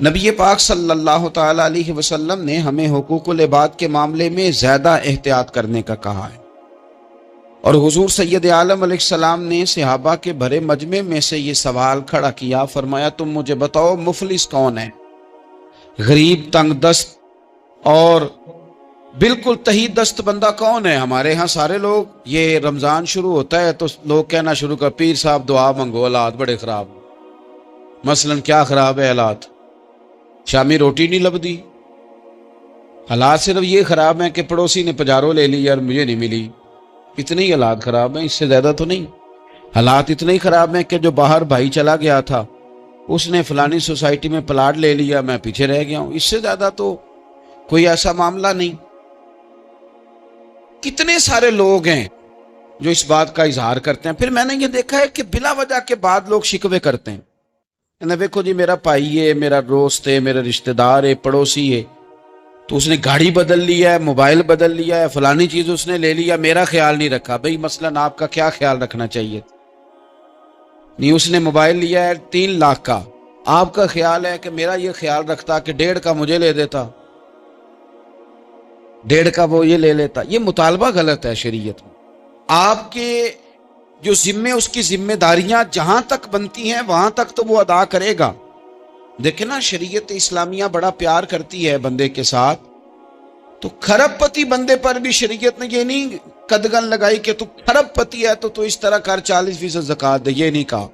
نبی پاک صلی اللہ تعالی علیہ وسلم نے ہمیں حقوق العباد کے معاملے میں زیادہ احتیاط کرنے کا کہا ہے، اور حضور سید عالم علیہ السلام نے صحابہ کے بھرے مجمع میں سے یہ سوال کھڑا کیا، فرمایا تم مجھے بتاؤ مفلس کون ہے، غریب تنگ دست اور بالکل تہی دست بندہ کون ہے؟ ہمارے ہاں سارے لوگ یہ رمضان شروع ہوتا ہے تو لوگ کہنا شروع کر پیر صاحب دعا منگو، حالات بڑے خراب، مثلا کیا خراب ہے حالات؟ شامی روٹی نہیں لبدی، حالات صرف یہ خراب ہیں کہ پڑوسی نے پجارو لے لی اور مجھے نہیں ملی، اتنے ہی حالات خراب ہیں، اس سے زیادہ تو نہیں۔ حالات اتنے ہی خراب ہیں کہ جو باہر بھائی چلا گیا تھا اس نے فلانی سوسائٹی میں پلاٹ لے لیا، میں پیچھے رہ گیا ہوں، اس سے زیادہ تو کوئی ایسا معاملہ نہیں۔ کتنے سارے لوگ ہیں جو اس بات کا اظہار کرتے ہیں۔ پھر میں نے یہ دیکھا ہے کہ بلا وجہ کے بعد لوگ شکوے کرتے ہیں، دیکھو جی میرا بھائی ہے، میرا دوست ہے، میرا رشتہ دار ہے، پڑوسی ہے، تو اس نے گاڑی بدل لیا ہے، موبائل بدل لیا ہے، فلانی چیز اس نے لے لیا، میرا خیال نہیں رکھا۔ بھئی مثلا آپ کا کیا خیال رکھنا چاہیے؟ نہیں، اس نے موبائل لیا ہے 3 لاکھ کا، آپ کا خیال ہے کہ میرا یہ خیال رکھتا کہ 1.5 کا مجھے لے دیتا، 1.5 کا وہ یہ لے لیتا۔ یہ مطالبہ غلط ہے شریعت میں۔ آپ کے جو ذمے، اس کی ذمہ داریاں جہاں تک بنتی ہیں وہاں تک تو وہ ادا کرے گا۔ دیکھیں نا، شریعت اسلامیہ بڑا پیار کرتی ہے بندے کے ساتھ، تو کھرب پتی بندے پر بھی شریعت نے یہ نہیں قدغن لگائی کہ تو کھرب پتی ہے تو اس طرح کر 40% زکوٰۃ دے، یہ نہیں کہا۔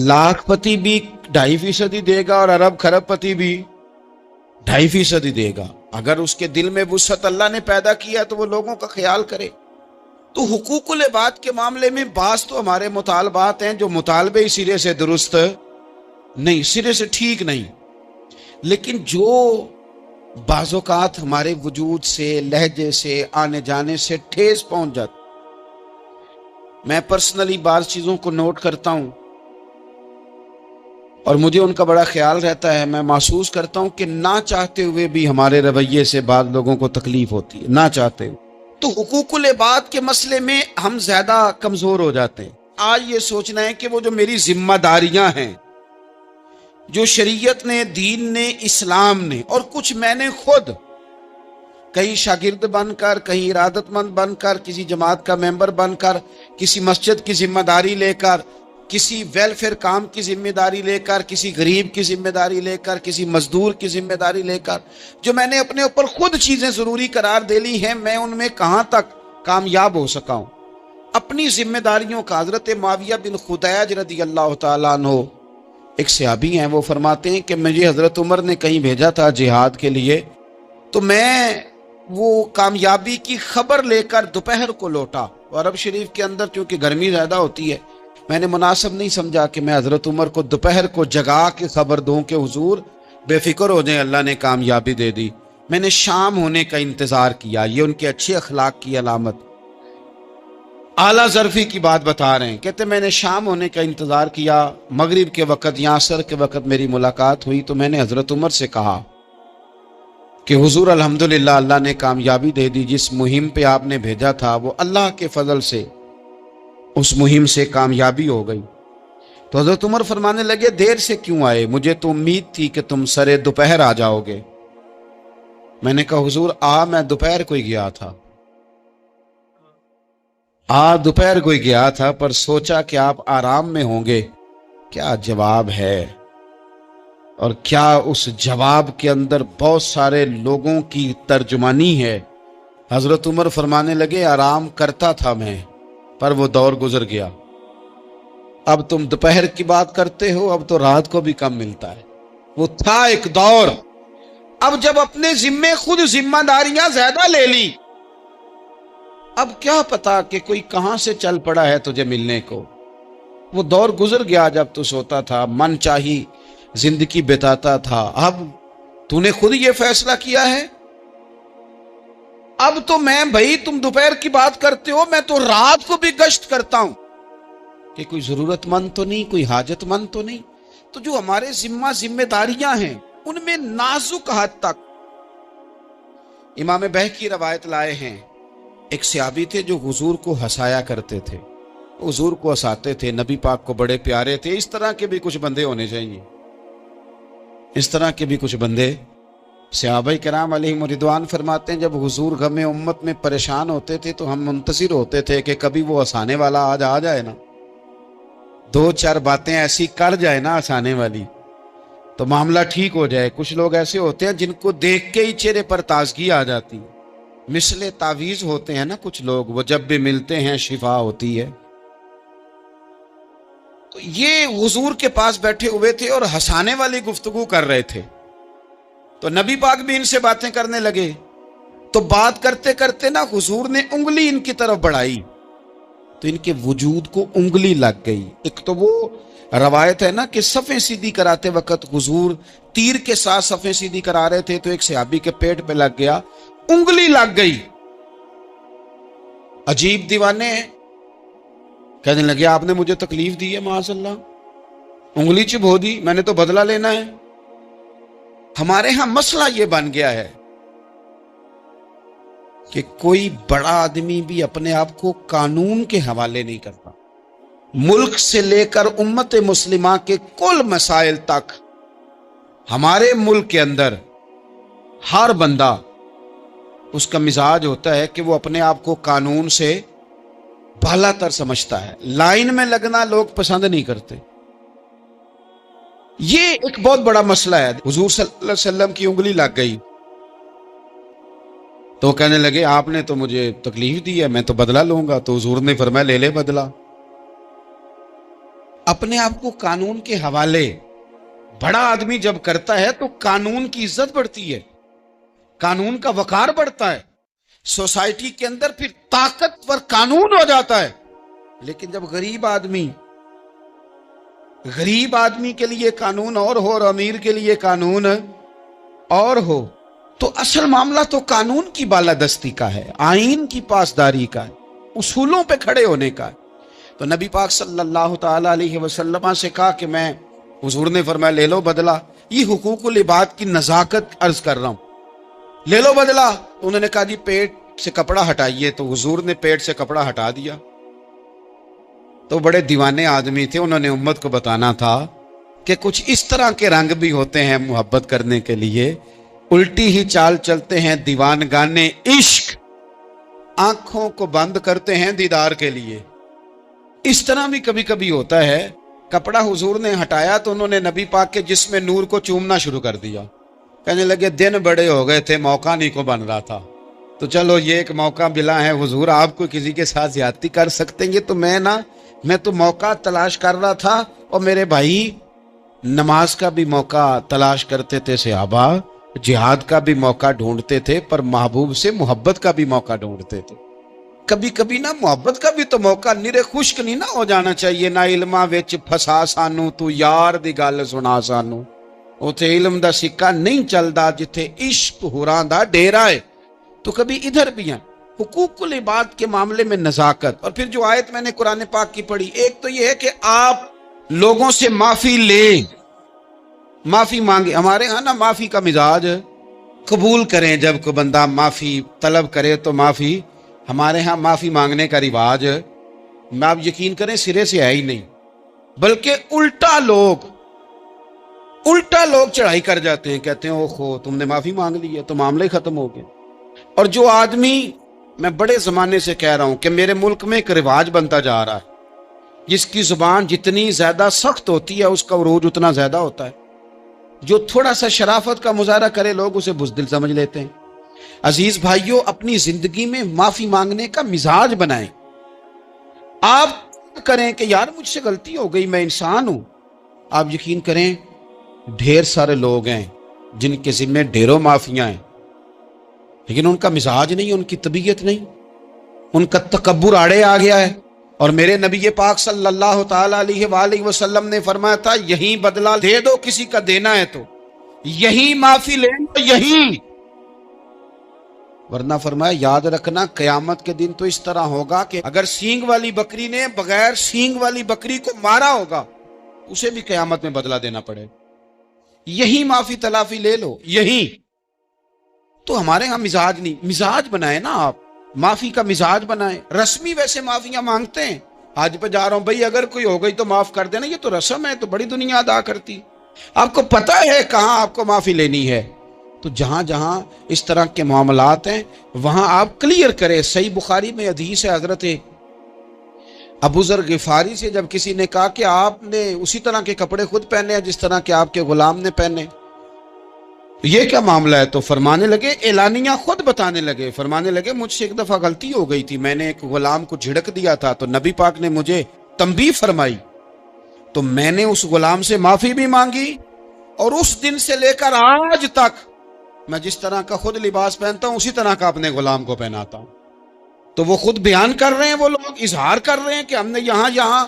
لاکھ پتی بھی 2.5% ہی دے گا اور ارب کھرب پتی بھی 2.5% ہی دے گا۔ اگر اس کے دل میں وسعت اللہ نے پیدا کیا تو وہ لوگوں کا خیال کرے۔ تو حقوق العباد کے معاملے میں بعض تو ہمارے مطالبات ہیں جو مطالبے سرے سے درست نہیں، سرے سے ٹھیک نہیں، لیکن جو بعض اوقات ہمارے وجود سے، لہجے سے، آنے جانے سے ٹھیس پہنچ جاتی، میں پرسنلی بعض چیزوں کو نوٹ کرتا ہوں اور مجھے ان کا بڑا خیال رہتا ہے۔ میں محسوس کرتا ہوں کہ نہ چاہتے ہوئے بھی ہمارے رویے سے بعض لوگوں کو تکلیف ہوتی ہے، نہ چاہتے ہوئے۔ تو حقوق العباد کے مسئلے میں ہم زیادہ کمزور ہو جاتے ہیں۔ آج یہ سوچنا ہے کہ وہ جو میری ذمہ داریاں ہیں، جو شریعت نے، دین نے، اسلام نے، اور کچھ میں نے خود کہیں شاگرد بن کر، کہیں ارادت مند بن کر، کسی جماعت کا ممبر بن کر، کسی مسجد کی ذمہ داری لے کر، کسی ویلفیئر کام کی ذمہ داری لے کر، کسی غریب کی ذمہ داری لے کر، کسی مزدور کی ذمہ داری لے کر، جو میں نے اپنے اوپر خود چیزیں ضروری قرار دے لی ہیں، میں ان میں کہاں تک کامیاب ہو سکا ہوں اپنی ذمہ داریوں کا۔ حضرت معاویہ بن خدیج رضی اللہ تعالیٰ عنہ ایک صحابی ہیں، وہ فرماتے ہیں کہ مجھے حضرت عمر نے کہیں بھیجا تھا جہاد کے لیے، تو میں وہ کامیابی کی خبر لے کر دوپہر کو لوٹا، اور عرب شریف کے اندر چونکہ گرمی زیادہ ہوتی ہے، میں نے مناسب نہیں سمجھا کہ میں حضرت عمر کو دوپہر کو جگا کے خبر دوں کہ حضور بے فکر ہو جائیں، اللہ نے کامیابی دے دی۔ میں نے شام ہونے کا انتظار کیا، یہ ان کے اچھے اخلاق کی علامت، اعلیٰ ظرفی کی بات بتا رہے ہیں۔ کہتے میں نے شام ہونے کا انتظار کیا، مغرب کے وقت یا عصر کے وقت میری ملاقات ہوئی، تو میں نے حضرت عمر سے کہا کہ حضور الحمدللہ اللہ نے کامیابی دے دی، جس مہم پہ آپ نے بھیجا تھا وہ اللہ کے فضل سے اس مہم سے کامیابی ہو گئی۔ تو حضرت عمر فرمانے لگے دیر سے کیوں آئے؟ مجھے تو امید تھی کہ تم سرے دوپہر آ جاؤ گے۔ میں نے کہا حضور میں دوپہر کو ہی گیا تھا، دوپہر کو ہی گیا تھا، پر سوچا کہ آپ آرام میں ہوں گے۔ کیا جواب ہے، اور کیا اس جواب کے اندر بہت سارے لوگوں کی ترجمانی ہے۔ حضرت عمر فرمانے لگے آرام کرتا تھا میں، پر وہ دور گزر گیا، اب تم دوپہر کی بات کرتے ہو، اب تو رات کو بھی کم ملتا ہے۔ وہ تھا ایک دور، اب جب اپنے ذمے خود ذمہ داریاں زیادہ لے لی، اب کیا پتا کہ کوئی کہاں سے چل پڑا ہے تجھے ملنے کو۔ وہ دور گزر گیا جب تو سوتا تھا، من چاہی زندگی بتاتا تھا، اب تو نے خود یہ فیصلہ کیا ہے۔ اب تو میں بھائی تم دوپہر کی بات کرتے ہو، میں تو رات کو بھی گشت کرتا ہوں کہ کوئی ضرورت مند تو نہیں، کوئی حاجت مند تو نہیں۔ تو جو ہمارے ذمہ داریاں ہیں ان میں نازک حد تک، امام بہقی روایت لائے ہیں، ایک صحابی تھے جو حضور کو ہنسایا کرتے تھے، حضور کو ہنساتے تھے، نبی پاک کو بڑے پیارے تھے۔ اس طرح کے بھی کچھ بندے ہونے چاہیے اس طرح کے بھی کچھ بندے صحابہ کرام علیہم رضوان فرماتے ہیں جب حضور غم امت میں پریشان ہوتے تھے تو ہم منتظر ہوتے تھے کہ کبھی وہ ہنسانے والا آج آ جائے نا، دو چار باتیں ایسی کر جائے نا ہنسانے والی تو معاملہ ٹھیک ہو جائے۔ کچھ لوگ ایسے ہوتے ہیں جن کو دیکھ کے ہی چہرے پر تازگی آ جاتی ہے، مثل تعویذ ہوتے ہیں نا کچھ لوگ، وہ جب بھی ملتے ہیں شفا ہوتی ہے۔ تو یہ حضور کے پاس بیٹھے ہوئے تھے اور ہنسانے والی گفتگو کر رہے تھے، تو نبی پاک بھی ان سے باتیں کرنے لگے۔ تو بات کرتے کرتے نا حضور نے انگلی ان کی طرف بڑھائی تو ان کے وجود کو انگلی لگ گئی۔ ایک تو وہ روایت ہے نا کہ صفیں سیدھی کراتے وقت حضور تیر کے ساتھ صفیں سیدھی کرا رہے تھے تو ایک صحابی کے پیٹ پہ لگ گیا، انگلی لگ گئی۔ عجیب دیوانے ہیں، کہنے لگے آپ نے مجھے تکلیف دی ہے، معاذ اللہ انگلی چبھو دی، میں نے تو بدلہ لینا ہے۔ ہمارے ہاں مسئلہ یہ بن گیا ہے کہ کوئی بڑا آدمی بھی اپنے آپ کو قانون کے حوالے نہیں کرتا۔ ملک سے لے کر امت مسلمہ کے کل مسائل تک ہمارے ملک کے اندر ہر بندہ اس کا مزاج ہوتا ہے کہ وہ اپنے آپ کو قانون سے بالا تر سمجھتا ہے۔ لائن میں لگنا لوگ پسند نہیں کرتے۔ یہ ایک بہت بڑا مسئلہ ہے۔ حضور صلی اللہ علیہ وسلم کی انگلی لگ گئی تو کہنے لگے آپ نے تو مجھے تکلیف دی ہے، میں تو بدلہ لوں گا۔ تو حضور نے فرمایا لے لے بدلہ۔ اپنے آپ کو قانون کے حوالے بڑا آدمی جب کرتا ہے تو قانون کی عزت بڑھتی ہے، قانون کا وقار بڑھتا ہے، سوسائٹی کے اندر پھر طاقتور قانون ہو جاتا ہے۔ لیکن جب غریب آدمی کے لیے قانون اور ہو اور امیر کے لیے قانون اور ہو تو اصل معاملہ تو قانون کی بالادستی کا ہے، آئین کی پاسداری کا ہے، اصولوں پہ کھڑے ہونے کا ہے۔ تو نبی پاک صلی اللہ تعالی علیہ وسلم سے کہا کہ میں، حضور نے فرمایا لے لو بدلہ۔ یہ حقوق العباد کی نزاکت عرض کر رہا ہوں، لے لو بدلہ۔ تو انہوں نے کہا جی پیٹ سے کپڑا ہٹائیے، تو حضور نے پیٹ سے کپڑا ہٹا دیا۔ تو بڑے دیوانے آدمی تھے، انہوں نے امت کو بتانا تھا کہ کچھ اس طرح کے رنگ بھی ہوتے ہیں محبت کرنے کے لیے، الٹی ہی چال چلتے ہیں دیوان گانے عشق، آنکھوں کو بند کرتے ہیں دیدار کے لیے۔ اس طرح بھی کبھی کبھی ہوتا ہے۔ کپڑا حضور نے ہٹایا تو انہوں نے نبی پاک کے جسم نور کو چومنا شروع کر دیا، کہنے لگے دن بڑے ہو گئے تھے، موقع نہیں کو بن رہا تھا، تو چلو یہ ایک موقع ملا ہے، حضور آپ کو کسی کے ساتھ زیادتی کر سکتے ہیں تو میں تو موقع تلاش کر رہا تھا۔ اور میرے بھائی نماز کا بھی موقع تلاش کرتے تھے صحابہ، جہاد کا بھی موقع ڈھونڈتے تھے، پر محبوب سے محبت کا بھی موقع ڈھونڈتے تھے۔ کبھی کبھی نا محبت کا بھی تو موقع نرے خشک نہیں نہ ہو جانا چاہیے۔ نہ علماں وچ پھسا سانو تو یار دی گل سنا سانو، اوتھے علم دا سکہ نہیں چلدا جتھے عشق ہوراں دا ڈیرا ہے۔ تو کبھی ادھر بھی ہیں حقوق العباد کے معاملے میں نزاکت۔ اور پھر جو آیت میں نے قرآن پاک کی پڑھی، ایک تو یہ ہے کہ آپ لوگوں سے معافی لیں، معافی مانگے۔ ہمارے ہاں نا معافی کا مزاج، قبول کریں جب کوئی بندہ معافی طلب کرے تو معافی۔ ہمارے ہاں معافی مانگنے کا رواج میں آپ یقین کریں سرے سے ہے ہی نہیں، بلکہ الٹا لوگ چڑھائی کر جاتے ہیں، کہتے ہیں اوہو تم نے معافی مانگ لی ہے تو معاملہ ہی ختم ہو گیا۔ اور جو آدمی، میں بڑے زمانے سے کہہ رہا ہوں کہ میرے ملک میں ایک رواج بنتا جا رہا ہے، جس کی زبان جتنی زیادہ سخت ہوتی ہے اس کا عروج اتنا زیادہ ہوتا ہے۔ جو تھوڑا سا شرافت کا مظاہرہ کرے لوگ اسے بزدل سمجھ لیتے ہیں۔ عزیز بھائیوں، اپنی زندگی میں معافی مانگنے کا مزاج بنائیں۔ آپ کریں کہ یار مجھ سے غلطی ہو گئی، میں انسان ہوں۔ آپ یقین کریں ڈھیر سارے لوگ ہیں جن کے ذمہ ڈھیروں معافیاں ہیں، لیکن ان کا مزاج نہیں، ان کی طبیعت نہیں، ان کا تکبر آڑے آ گیا ہے۔ اور میرے نبی پاک صلی اللہ تعالی علیہ وآلہ وسلم نے فرمایا تھا یہیں بدلہ دے دو کسی کا دینا ہے تو، یہیں معافی لے لو، یہیں، ورنہ فرمایا یاد رکھنا قیامت کے دن تو اس طرح ہوگا کہ اگر سینگ والی بکری نے بغیر سینگ والی بکری کو مارا ہوگا اسے بھی قیامت میں بدلہ دینا پڑے۔ یہی معافی تلافی لے لو، یہی۔ تو ہمارے ہاں مزاج نہیں، مزاج بنائیں نا آپ، معافی کا مزاج بنائیں۔ رسمی ویسے معافیاں مانگتے ہیں، آج پہ جا رہا ہوں بھائی اگر کوئی ہو گئی تو معاف کر دینا، یہ تو رسم ہے، تو بڑی دنیا ادا کرتی۔ آپ کو پتا ہے کہاں آپ کو معافی لینی ہے. تو جہاں جہاں اس طرح کے معاملات ہیں وہاں آپ کلیئر کریں. صحیح بخاری میں حدیث ہے حضرت ابو ذر غفاری سے، جب کسی نے کہا کہ آپ نے اسی طرح کے کپڑے خود پہنے ہیں جس طرح کے آپ کے غلام نے پہنے، یہ کیا معاملہ ہے؟ تو فرمانے لگے، اعلانیہ خود بتانے لگے، فرمانے لگے مجھ سے ایک دفعہ غلطی ہو گئی تھی، میں نے ایک غلام کو جھڑک دیا تھا تو نبی پاک نے مجھے تنبیہ فرمائی، تو میں نے اس غلام سے معافی بھی مانگی، اور اس دن سے لے کر آج تک میں جس طرح کا خود لباس پہنتا ہوں اسی طرح کا اپنے غلام کو پہناتا ہوں. تو وہ خود بیان کر رہے ہیں، وہ لوگ اظہار کر رہے ہیں کہ ہم نے یہاں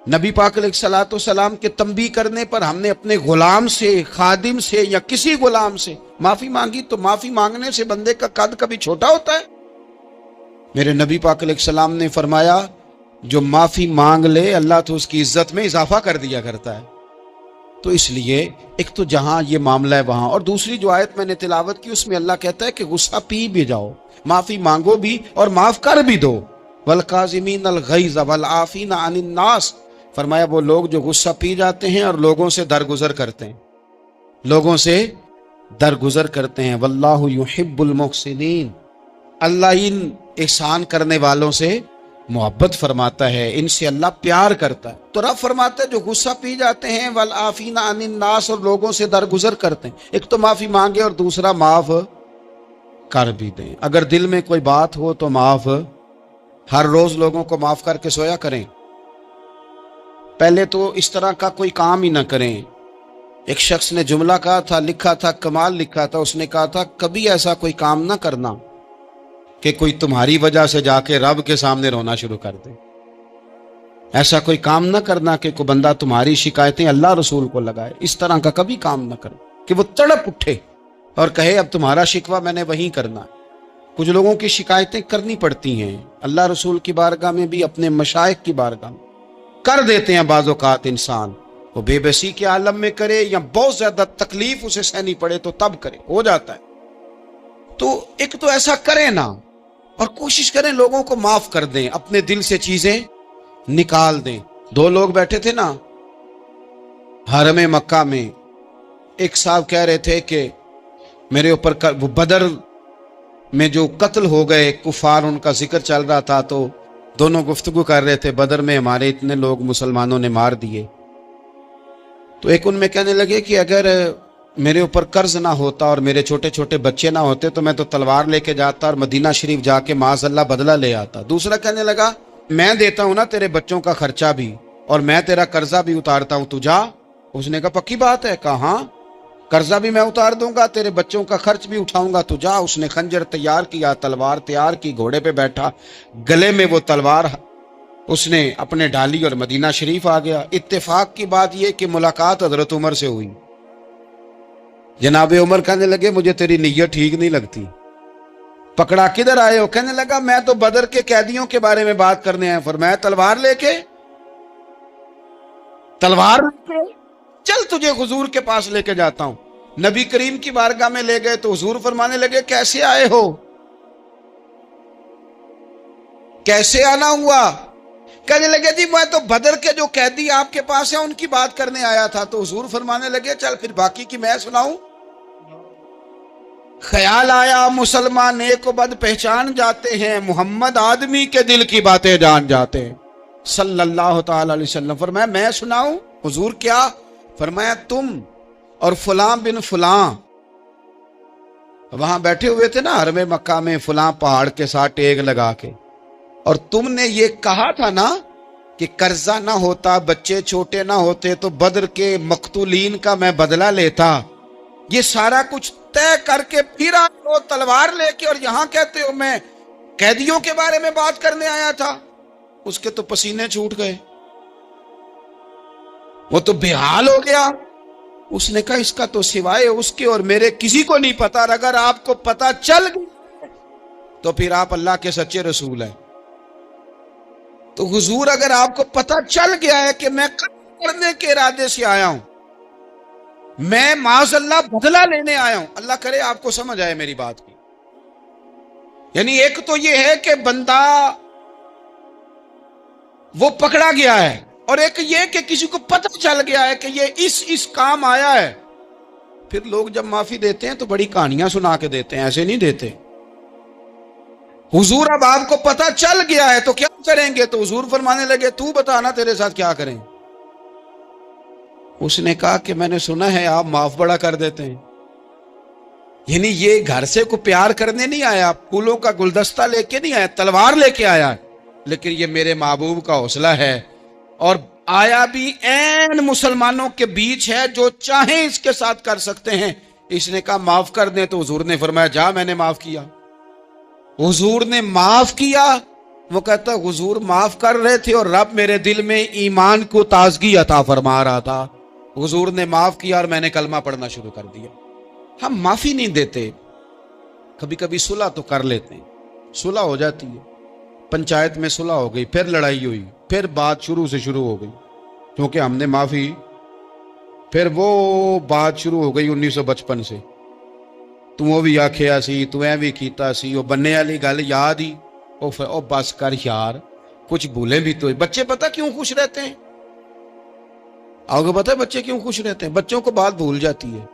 نبی پاک علیہ الصلوۃ والسلام کے تنبیہ کرنے پر ہم نے اپنے غلام سے، خادم سے یا کسی غلام سے معافی مانگی. تو معافی مانگنے سے بندے کا قد کبھی چھوٹا ہوتا ہے؟ میرے نبی پاک علیہ السلام نے فرمایا جو معافی مانگ لے اللہ تو اس کی عزت میں اضافہ کر دیا کرتا ہے. تو اس لیے ایک تو جہاں یہ معاملہ ہے وہاں، اور دوسری جو آیت میں نے تلاوت کی اس میں اللہ کہتا ہے کہ غصہ پی بھی جاؤ، معافی مانگو بھی اور معاف کر بھی دو. والکاظمین الغیظ والعافین عن الناس، فرمایا وہ لوگ جو غصہ پی جاتے ہیں اور لوگوں سے درگزر کرتے ہیں، لوگوں سے درگزر کرتے ہیں. واللہ یحب المحسنین، اللہ ان احسان کرنے والوں سے محبت فرماتا ہے، ان سے اللہ پیار کرتا ہے. تو رب فرماتا ہے جو غصہ پی جاتے ہیں والعافین عن الناس، اور لوگوں سے درگزر کرتے ہیں، ایک تو معافی مانگے اور دوسرا معاف کر بھی دیں. اگر دل میں کوئی بات ہو تو معاف، ہر روز لوگوں کو معاف کر کے سویا کریں. پہلے تو اس طرح کا کوئی کام ہی نہ کریں. ایک شخص نے جملہ کہا تھا، لکھا تھا، کمال لکھا تھا، اس نے کہا تھا کبھی ایسا کوئی کام نہ کرنا کہ کوئی تمہاری وجہ سے جا کے رب کے سامنے رونا شروع کر دے. ایسا کوئی کام نہ کرنا کہ کوئی بندہ تمہاری شکایتیں اللہ رسول کو لگائے. اس طرح کا کبھی کام نہ کرے کہ وہ تڑپ اٹھے اور کہے اب تمہارا شکوہ میں نے وہیں کرنا. کچھ لوگوں کی شکایتیں کرنی پڑتی ہیں، اللہ رسول کی بارگاہ میں بھی، اپنے مشائخ کی بارگاہ میں کر دیتے ہیں. بعض اوقات انسان وہ بے بسی کے عالم میں کرے یا بہت زیادہ تکلیف اسے سہنی پڑے تو تب کرے، ہو جاتا ہے. تو ایک تو ایسا کریں نا، اور کوشش کریں لوگوں کو معاف کر دیں، اپنے دل سے چیزیں نکال دیں. دو لوگ بیٹھے تھے نا حرم مکہ میں، ایک صاحب کہہ رہے تھے کہ میرے اوپر وہ بدر میں جو قتل ہو گئے کفار، ان کا ذکر چل رہا تھا، تو دونوں گفتگو کر رہے تھے بدر میں ہمارے اتنے لوگ مسلمانوں نے مار دیے. تو ایک ان میں کہنے لگے کہ اگر میرے اوپر قرض نہ ہوتا اور میرے چھوٹے چھوٹے بچے نہ ہوتے تو میں تو تلوار لے کے جاتا اور مدینہ شریف جا کے معاذ اللہ بدلہ لے آتا. دوسرا کہنے لگا میں دیتا ہوں نا تیرے بچوں کا خرچہ بھی اور میں تیرا قرضہ بھی اتارتا ہوں، تو جا. اس نے کہا پکی بات ہے؟ کہا ہاں، قرضہ بھی میں اتار دوں گا، تیرے بچوں کا خرچ بھی اٹھاؤں گا، تو جا. اس نے خنجر تیار کیا، تلوار تیار کی، گھوڑے پہ بیٹھا، گلے میں وہ تلوار اس نے اپنے ڈالی اور مدینہ شریف آ گیا. اتفاق کی بات یہ کہ ملاقات حضرت عمر سے ہوئی. جناب عمر کہنے لگے مجھے تیری نیت ٹھیک نہیں لگتی. پکڑا کدھر آئے ہو؟ کہنے لگا میں تو بدر کے قیدیوں کے بارے میں بات کرنے آیا. فرمایا تلوار لے کے چل تجھے حضور کے پاس لے کے جاتا ہوں. نبی کریم کی بارگاہ میں لے گئے تو حضور فرمانے لگے کیسے آئے ہو؟ کیسے آنا ہوا؟ کہنے لگے جی میں تو بدر کے جو قیدی آپ کے پاس ہیں ان کی بات کرنے آیا تھا. تو حضور فرمانے لگے چل پھر باقی کی میں سناؤں. خیال آیا مسلمان نیک و بد پہچان جاتے ہیں، محمد آدمی کے دل کی باتیں جان جاتے ہیں صلی اللہ تعالی علیہ وسلم. فرمایا میں سناؤں؟ حضور کیا؟ فرمایا تم اور فلاں بن فلاں وہاں بیٹھے ہوئے تھے نا حرم مکہ میں فلاں پہاڑ کے ساتھ ٹیک لگا کے، اور تم نے یہ کہا تھا نا کہ قرضہ نہ ہوتا، بچے چھوٹے نہ ہوتے تو بدر کے مقتولین کا میں بدلہ لیتا. یہ سارا کچھ طے کر کے پھر آپ وہ تلوار لے کے اور یہاں کہتے ہو میں قیدیوں کے بارے میں بات کرنے آیا تھا. اس کے تو پسینے چھوٹ گئے، وہ تو بے حال ہو گیا. اس نے کہا اس کا تو سوائے اس کے اور میرے کسی کو نہیں پتا، اور اگر آپ کو پتا چل گیا تو پھر آپ اللہ کے سچے رسول ہیں. تو حضور اگر آپ کو پتا چل گیا ہے کہ میں قتل کرنے کے ارادے سے آیا ہوں، میں معاذ اللہ بدلہ لینے آیا ہوں، اللہ کرے آپ کو سمجھ آئے میری بات کی. یعنی ایک تو یہ ہے کہ بندہ وہ پکڑا گیا ہے اور ایک یہ کہ کسی کو پتہ چل گیا ہے کہ یہ اس کام آیا ہے، پھر لوگ جب معافی دیتے ہیں تو بڑی کہانیاں سنا کے دیتے ہیں، ایسے نہیں دیتے۔ حضور اب آپ کو پتہ چل گیا ہے تو کیا کریں گے؟ تو حضور فرمانے لگے تو بتانا تیرے ساتھ کیا کریں۔ اس نے کہا کہ میں نے سنا ہے آپ معاف بڑا کر دیتے ہیں، یعنی یہ گھر سے کو پیار کرنے نہیں آیا، پھولوں کا گلدستہ لے کے نہیں آیا، تلوار لے کے آیا، لیکن یہ میرے محبوب کا حوصلہ ہے، اور آیا بھی عین مسلمانوں کے بیچ ہے، جو چاہیں اس کے ساتھ کر سکتے ہیں۔ اس نے کہا معاف کر دیں، تو حضور نے فرمایا جا میں نے معاف کیا۔ حضور نے معاف کیا، وہ کہتا حضور معاف کر رہے تھے اور رب میرے دل میں ایمان کو تازگی عطا فرما رہا تھا، حضور نے معاف کیا اور میں نے کلمہ پڑھنا شروع کر دیا۔ ہم معافی نہیں دیتے، کبھی کبھی صلح تو کر لیتے ہیں، صلح ہو جاتی ہے، پنچایت میں صلح ہو گئی، پھر لڑائی ہوئی، پھر بات شروع سے شروع ہو گئی، کیونکہ ہم نے معافی، پھر وہ بات شروع ہو گئی 1955 سے، تو بھی آکھیا سی، تو بھی کیتا سی، وہ بننے والی گل یاد ہی، او بس کر یار، کچھ بھولیں بھی تو۔ بچے پتہ کیوں خوش رہتے ہیں؟ آپ کو پتہ ہے بچے کیوں خوش رہتے ہیں؟ بچوں کو بات بھول جاتی ہے،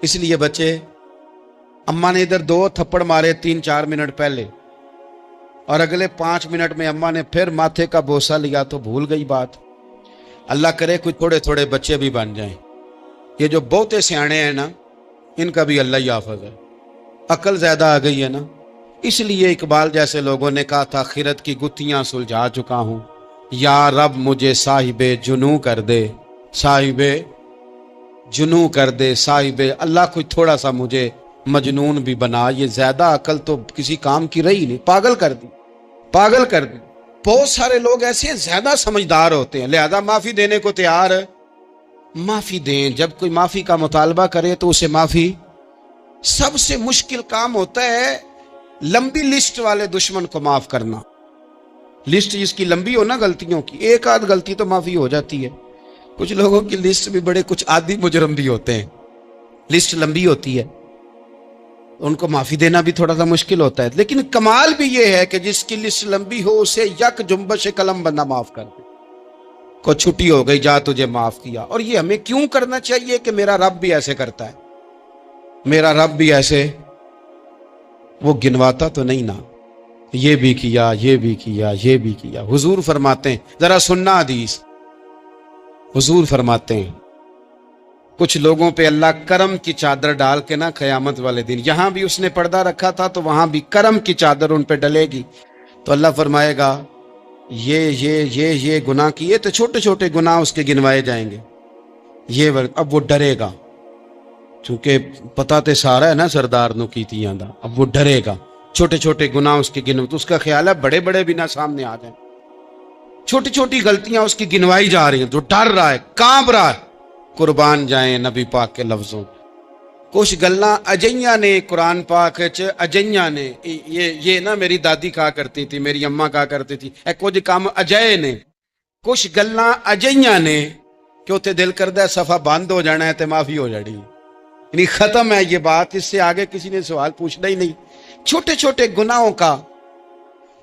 اس لیے بچے، اماں نے ادھر 2 تھپڑ مارے 3-4 منٹ پہلے، اور اگلے 5 منٹ میں اماں نے پھر ماتھے کا بوسہ لیا تو بھول گئی بات۔ اللہ کرے کوئی تھوڑے تھوڑے بچے بھی بن جائیں، یہ جو بہتے سیانے ہیں نا، ان کا بھی اللہ ہی حافظ ہے، عقل زیادہ آ گئی ہے نا۔ اس لیے اقبال جیسے لوگوں نے کہا تھا خرد کی گتھیاں سلجھا چکا ہوں، یا رب مجھے صاحب جنوں کر دے، صاحب جنوں کر دے، صاحب اللہ کوئی تھوڑا سا مجھے مجنون بھی بنا، یہ زیادہ عقل تو کسی کام کی رہی نہیں، پاگل کر دی، پاگل کر دی۔ بہت سارے لوگ ایسے ہیں زیادہ سمجھدار ہوتے ہیں، لہذا معافی دینے کو تیار ہے، معافی دیں۔ جب کوئی معافی کا مطالبہ کرے تو اسے معافی، سب سے مشکل کام ہوتا ہے لمبی لسٹ والے دشمن کو معاف کرنا۔ لسٹ جس کی لمبی ہو نا غلطیوں کی، ایک آدھ غلطی تو معافی ہو جاتی ہے، کچھ لوگوں کی لسٹ بھی بڑے، کچھ عادی مجرم بھی ہوتے ہیں، لسٹ لمبی ہوتی ہے، ان کو معافی دینا بھی تھوڑا سا مشکل ہوتا ہے۔ لیکن کمال بھی یہ ہے کہ جس کی لسٹ لمبی ہو اسے یک جنبش قلم بندہ معاف کر دے، کو چھٹی ہو گئی، جا تجھے معاف کیا۔ اور یہ ہمیں کیوں کرنا چاہیے کہ میرا رب بھی ایسے کرتا ہے، میرا رب بھی ایسے، وہ گنواتا تو نہیں نا، یہ بھی کیا، یہ بھی کیا، یہ بھی کیا۔ حضور فرماتے ہیں، ذرا سننا حدیث، حضور فرماتے ہیں کچھ لوگوں پہ اللہ کرم کی چادر ڈال کے نا قیامت والے دن، یہاں بھی اس نے پردہ رکھا تھا تو وہاں بھی کرم کی چادر ان پہ ڈلے گی، تو اللہ فرمائے گا یہ گناہ کیے تو چھوٹے چھوٹے گناہ اس کے گنوائے جائیں گے، اب وہ ڈرے گا، چونکہ پتہ تے سارا ہے نا سردار نو کیتیاں دا، اب وہ ڈرے گا، چھوٹے چھوٹے گناہ اس کے گنو، تو اس کا خیال ہے بڑے بڑے بھی نہ سامنے آ جائیں، چھوٹی چھوٹی غلطیاں اس کی گنوائی جا رہی ہیں، تو ڈر رہا ہے، کانپ رہا ہے۔ قربان جائیں نبی پاک کے لفظوں، کچھ گلاں اجیاں نے قرآن پاک اجیاں نے، یہ نا میری دادی کہا کرتی تھی، میری اماں کہا کرتی تھی، اے کچھ کام اجے نے، کچھ گلاں اجیاں نے کہ اتنے دل کردہ صفحہ بند ہو جانا ہے تے معافی ہو جانی، یعنی ختم ہے یہ بات، اس سے آگے کسی نے سوال پوچھنا ہی نہیں۔ چھوٹے چھوٹے گناہوں کا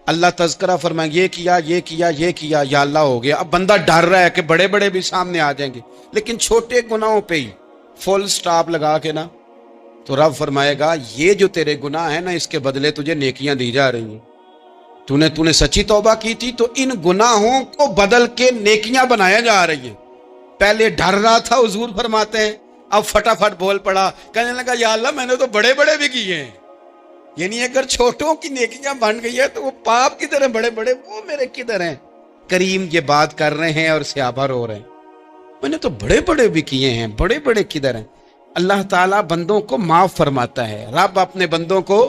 اللہ تذکرہ فرمائیں، یہ کیا یہ کیا یہ کیا، یا اللہ ہو گیا، اب بندہ ڈر رہا ہے کہ بڑے بڑے بھی سامنے آ جائیں گے، لیکن چھوٹے گناہوں پہ ہی فل سٹاپ لگا کے نا، تو رب فرمائے گا یہ جو تیرے گناہ ہیں نا، اس کے بدلے تجھے نیکیاں دی جا رہی ہیں، تو نے سچی توبہ کی تھی تو ان گناہوں کو بدل کے نیکیاں بنایا جا رہی ہیں۔ پہلے ڈر رہا تھا، حضور فرماتے ہیں، اب فٹافٹ بول پڑا، کہنے لگا یا اللہ میں نے تو بڑے بڑے بھی کیے ہیں، یعنی اگر چھوٹوں کی نیکیاں بن گئی ہے تو وہ پاپ کدھر ہیں، بڑے بڑے وہ میرے کدھر ہیں۔ کریم یہ بات کر رہے ہیں اور صحابہ رو رہے ہیں، میں نے تو بڑے بڑے بھی کیے ہیں، بڑے بڑے کدھر ہیں۔ اللہ تعالیٰ بندوں کو معاف فرماتا ہے، رب اپنے بندوں کو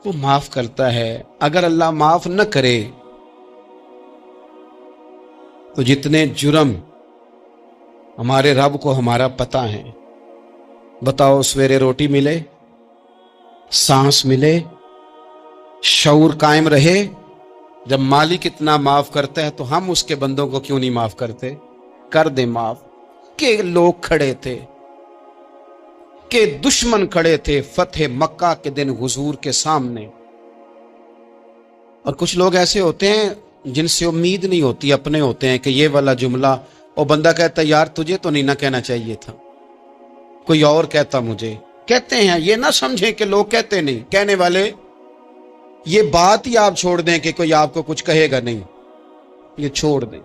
وہ معاف کرتا ہے۔ اگر اللہ معاف نہ کرے تو جتنے جرم ہمارے رب کو ہمارا پتہ ہے، بتاؤ سویرے روٹی ملے، سانس ملے، شعور قائم رہے، جب مالک اتنا معاف کرتا ہے تو ہم اس کے بندوں کو کیوں نہیں معاف کرتے؟ کر دے معاف۔ کہ لوگ کھڑے تھے، کہ دشمن کھڑے تھے فتح مکہ کے دن حضور کے سامنے، اور کچھ لوگ ایسے ہوتے ہیں جن سے امید نہیں ہوتی، اپنے ہوتے ہیں کہ یہ والا جملہ، اور بندہ کہتا ہے یار تجھے تو نہیں نہ کہنا چاہیے تھا، کوئی اور کہتا مجھے. کہتے ہیں، یہ نہ سمجھیں کہ لوگ کہتے نہیں، کہنے والے. یہ بات ہی آپ چھوڑ دیں کہ کوئی آپ کو کچھ کہے گا نہیں، یہ چھوڑ دیں.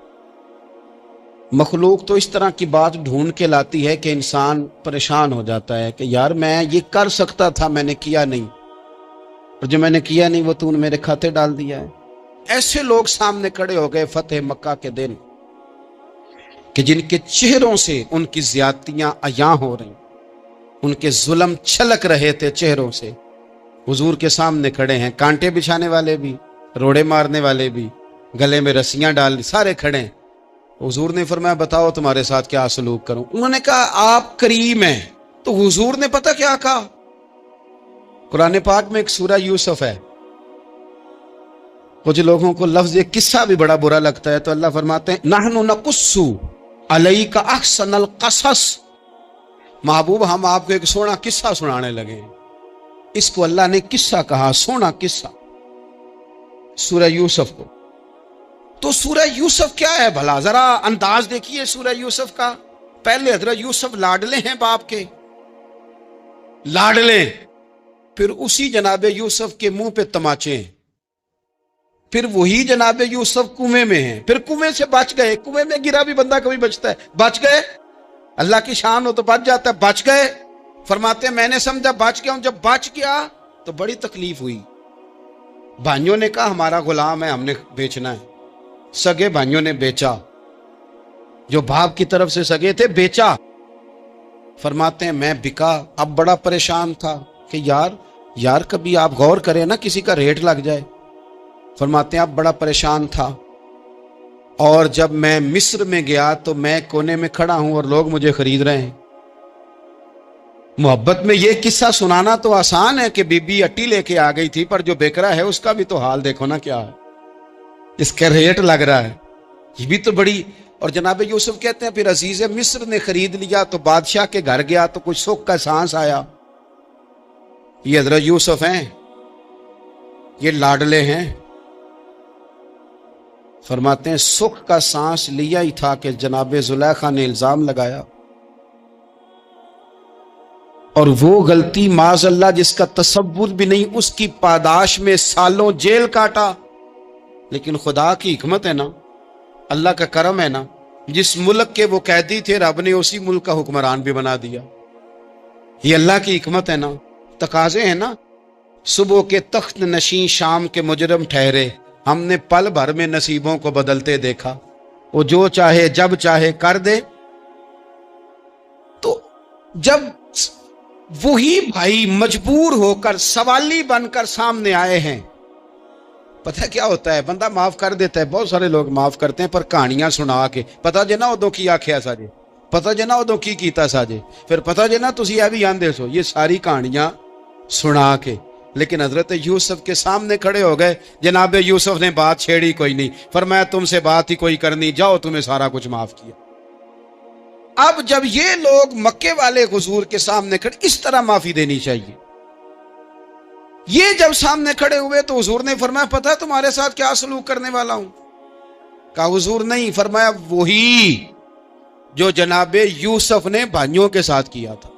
مخلوق تو اس طرح کی بات ڈھونڈ کے لاتی ہے کہ انسان پریشان ہو جاتا ہے کہ یار میں یہ کر سکتا تھا، میں نے کیا نہیں، اور جو میں نے کیا نہیں وہ تو نے میرے کھاتے ڈال دیا ہے. ایسے لوگ سامنے کھڑے ہو گئے فتح مکہ کے دن کہ جن کے چہروں سے ان کی زیادتیاں عیاں ہو رہی، ان کے ظلم چھلک رہے تھے چہروں سے. حضور کے سامنے کھڑے ہیں، کانٹے بچھانے والے بھی، روڑے مارنے والے بھی، گلے میں رسیاں ڈال دی، سارے کھڑے ہیں. حضور نے فرمایا بتاؤ تمہارے ساتھ کیا سلوک کروں. انہوں نے کہا آپ کریم ہیں. تو حضور نے پتہ کیا کہا؟ قرآن پاک میں ایک سورہ یوسف ہے. کچھ لوگوں کو لفظ ایک قصہ بھی بڑا برا لگتا ہے، تو اللہ فرماتے ہیں نحن نقص علیک احسن القصص. محبوب ہم آپ کو ایک سونا قصہ سنانے لگے ہیں. اس کو اللہ نے قصہ کہا، سونا قصہ، سورہ یوسف کو. تو سورہ یوسف کیا ہے بھلا؟ ذرا انداز دیکھیے سورہ یوسف کا. پہلے حضرت یوسف لاڈلے ہیں باپ کے، لاڈلے. پھر اسی جناب یوسف کے منہ پہ تماچے ہیں. پھر وہی جناب یوسف کنویں میں ہیں، پھر کنویں سے بچ گئے. کنویں میں گرا بھی بندہ کبھی بچتا ہے؟ بچ گئے. اللہ کی شان ہو تو بچ جاتا ہے. بچ گئے. فرماتے ہیں میں نے سمجھا بچ گیا ہوں. جب بچ گیا تو بڑی تکلیف ہوئی. بھائیوں نے کہا ہمارا غلام ہے، ہم نے بیچنا ہے. سگے بھائیوں نے بیچا، جو باپ کی طرف سے سگے تھے بیچا. فرماتے ہیں میں بکا. اب بڑا پریشان تھا کہ یار کبھی آپ غور کریں نا، کسی کا ریٹ لگ جائے. فرماتے ہیں اب بڑا پریشان تھا، اور جب میں مصر میں گیا تو میں کونے میں کھڑا ہوں اور لوگ مجھے خرید رہے ہیں. محبت میں یہ قصہ سنانا تو آسان ہے کہ بی بی اٹی لے کے آ گئی تھی، پر جو بیکرا ہے اس کا بھی تو حال دیکھو نا کیا ہے، اس کا ریٹ لگ رہا ہے. یہ بھی تو بڑی. اور جناب یوسف کہتے ہیں پھر عزیز مصر نے خرید لیا تو بادشاہ کے گھر گیا تو کچھ سکھ کا سانس آیا. یہ حضرت یوسف ہیں، یہ لاڈلے ہیں. فرماتے ہیں سکھ کا سانس لیا ہی تھا کہ جناب زلیخا نے الزام لگایا. اور وہ غلطی معاذ اللہ جس کا تصور بھی نہیں، اس کی پاداش میں سالوں جیل کاٹا. لیکن خدا کی حکمت ہے نا، اللہ کا کرم ہے نا، جس ملک کے وہ قیدی تھے رب نے اسی ملک کا حکمران بھی بنا دیا. یہ اللہ کی حکمت ہے نا، تقاضے ہیں نا. صبح کے تخت نشین شام کے مجرم ٹھہرے، ہم نے پل بھر میں نصیبوں کو بدلتے دیکھا. وہ جو چاہے جب چاہے کر دے. تو جب وہی بھائی مجبور ہو کر سوالی بن کر سامنے آئے ہیں، پتہ کیا ہوتا ہے؟ بندہ معاف کر دیتا ہے. بہت سارے لوگ معاف کرتے ہیں پر کہانیاں سنا کے، پتہ جنا ادو کی آکھیا ساجے، پتہ جنا ادو کی کیتا ساجے، پھر پتہ جنا تسی اے بھی آندے سو. یہ ساری کہانیاں سنا کے. لیکن حضرت یوسف کے سامنے کھڑے ہو گئے. جناب یوسف نے بات چھیڑی کوئی نہیں، فرمایا تم سے بات ہی کوئی کرنی، جاؤ تمہیں سارا کچھ معاف کیا. اب جب یہ لوگ مکے والے حضور کے سامنے کھڑے، اس طرح معافی دینی چاہیے. یہ جب سامنے کھڑے ہوئے تو حضور نے فرمایا پتہ تمہارے ساتھ کیا سلوک کرنے والا ہوں؟ کہا حضور نہیں. فرمایا وہی جو جناب یوسف نے بھائیوں کے ساتھ کیا تھا.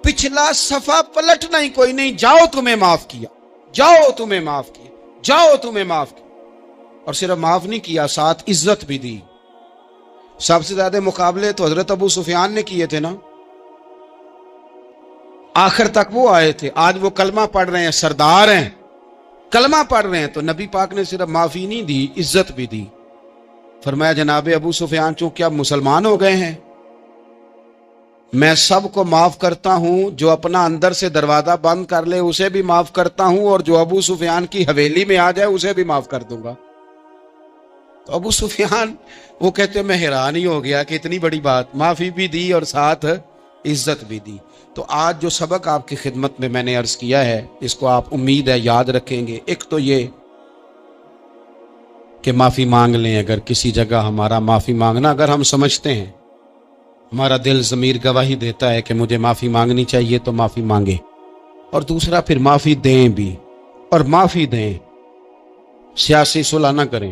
پچھلا صفحہ پلٹنا ہی کوئی نہیں. جاؤ تمہیں معاف کیا، جاؤ تمہیں معاف کیا، جاؤ تمہیں معاف کیا. اور صرف معاف نہیں کیا، ساتھ عزت بھی دی. سب سے زیادہ مقابلے تو حضرت ابو سفیان نے کیے تھے نا، آخر تک وہ آئے تھے. آج وہ کلمہ پڑھ رہے ہیں، سردار ہیں، کلمہ پڑھ رہے ہیں. تو نبی پاک نے صرف معافی نہیں دی، عزت بھی دی. فرمایا جناب ابو سفیان چونکہ اب مسلمان ہو گئے ہیں، میں سب کو معاف کرتا ہوں. جو اپنا اندر سے دروازہ بند کر لے اسے بھی معاف کرتا ہوں، اور جو ابو سفیان کی حویلی میں آ جائے اسے بھی معاف کر دوں گا. تو ابو سفیان وہ کہتے میں حیران ہی ہو گیا کہ اتنی بڑی بات، معافی بھی دی اور ساتھ عزت بھی دی. تو آج جو سبق آپ کی خدمت میں میں نے عرض کیا ہے، اس کو آپ امید ہے یاد رکھیں گے. ایک تو یہ کہ معافی مانگ لیں. اگر کسی جگہ ہمارا معافی مانگنا اگر ہم سمجھتے ہیں، ہمارا دل ضمیر گواہی دیتا ہے کہ مجھے معافی مانگنی چاہیے، تو معافی مانگیں. اور دوسرا پھر معافی دیں بھی، اور معافی دیں، سیاسی صلح نہ کریں.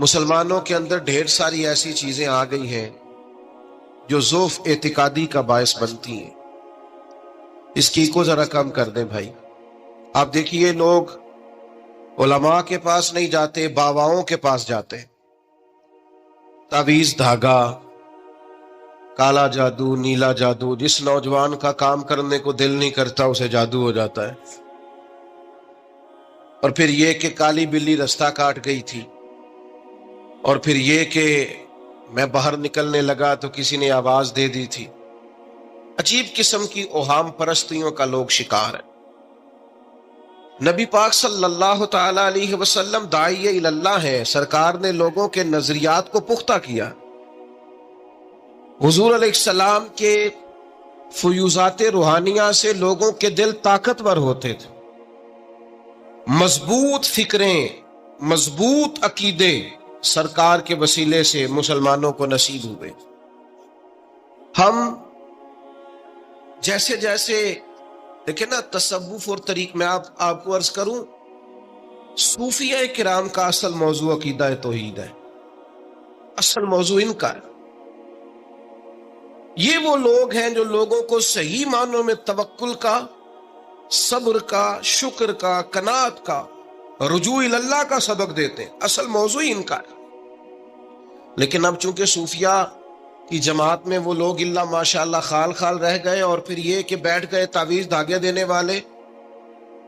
مسلمانوں کے اندر ڈھیر ساری ایسی چیزیں آ گئی ہیں جو ضعف اعتقادی کا باعث بنتی ہیں. اس کی کو ذرا کم کر دیں بھائی. آپ دیکھیے لوگ علماء کے پاس نہیں جاتے، باباؤں کے پاس جاتے ہیں. تعویذ دھاگا، کالا جادو، نیلا جادو. جس نوجوان کا کام کرنے کو دل نہیں کرتا اسے جادو ہو جاتا ہے. اور پھر یہ کہ کالی بلی رستہ کاٹ گئی تھی، اور پھر یہ کہ میں باہر نکلنے لگا تو کسی نے آواز دے دی تھی. عجیب قسم کی اوہام پرستیوں کا لوگ شکار ہیں. نبی پاک صلی اللہ تعالی علیہ وسلم داعی اللہ ہے. سرکار نے لوگوں کے نظریات کو پختہ کیا. حضور علیہ السلام کے فیوزات روحانیہ سے لوگوں کے دل طاقتور ہوتے تھے. مضبوط فکریں، مضبوط عقیدے سرکار کے وسیلے سے مسلمانوں کو نصیب ہوئے. ہم جیسے جیسے دیکھیں نا تصوف اور طریق میں آپ کو عرض کروں، صوفیہ کرام کا اصل موضوع عقیدہ توحید ہے. اصل موضوع ان کا ہے. یہ وہ لوگ ہیں جو لوگوں کو صحیح معنوں میں توکل کا، صبر کا، شکر کا، قناعت کا، رجوع اللہ کا سبق دیتے ہیں. اصل موضوع ان کا ہے. لیکن اب چونکہ صوفیہ کی جماعت میں وہ لوگ اللہ ماشاءاللہ خال خال رہ گئے، اور پھر یہ کہ بیٹھ گئے تعویذ دھاگے دینے والے،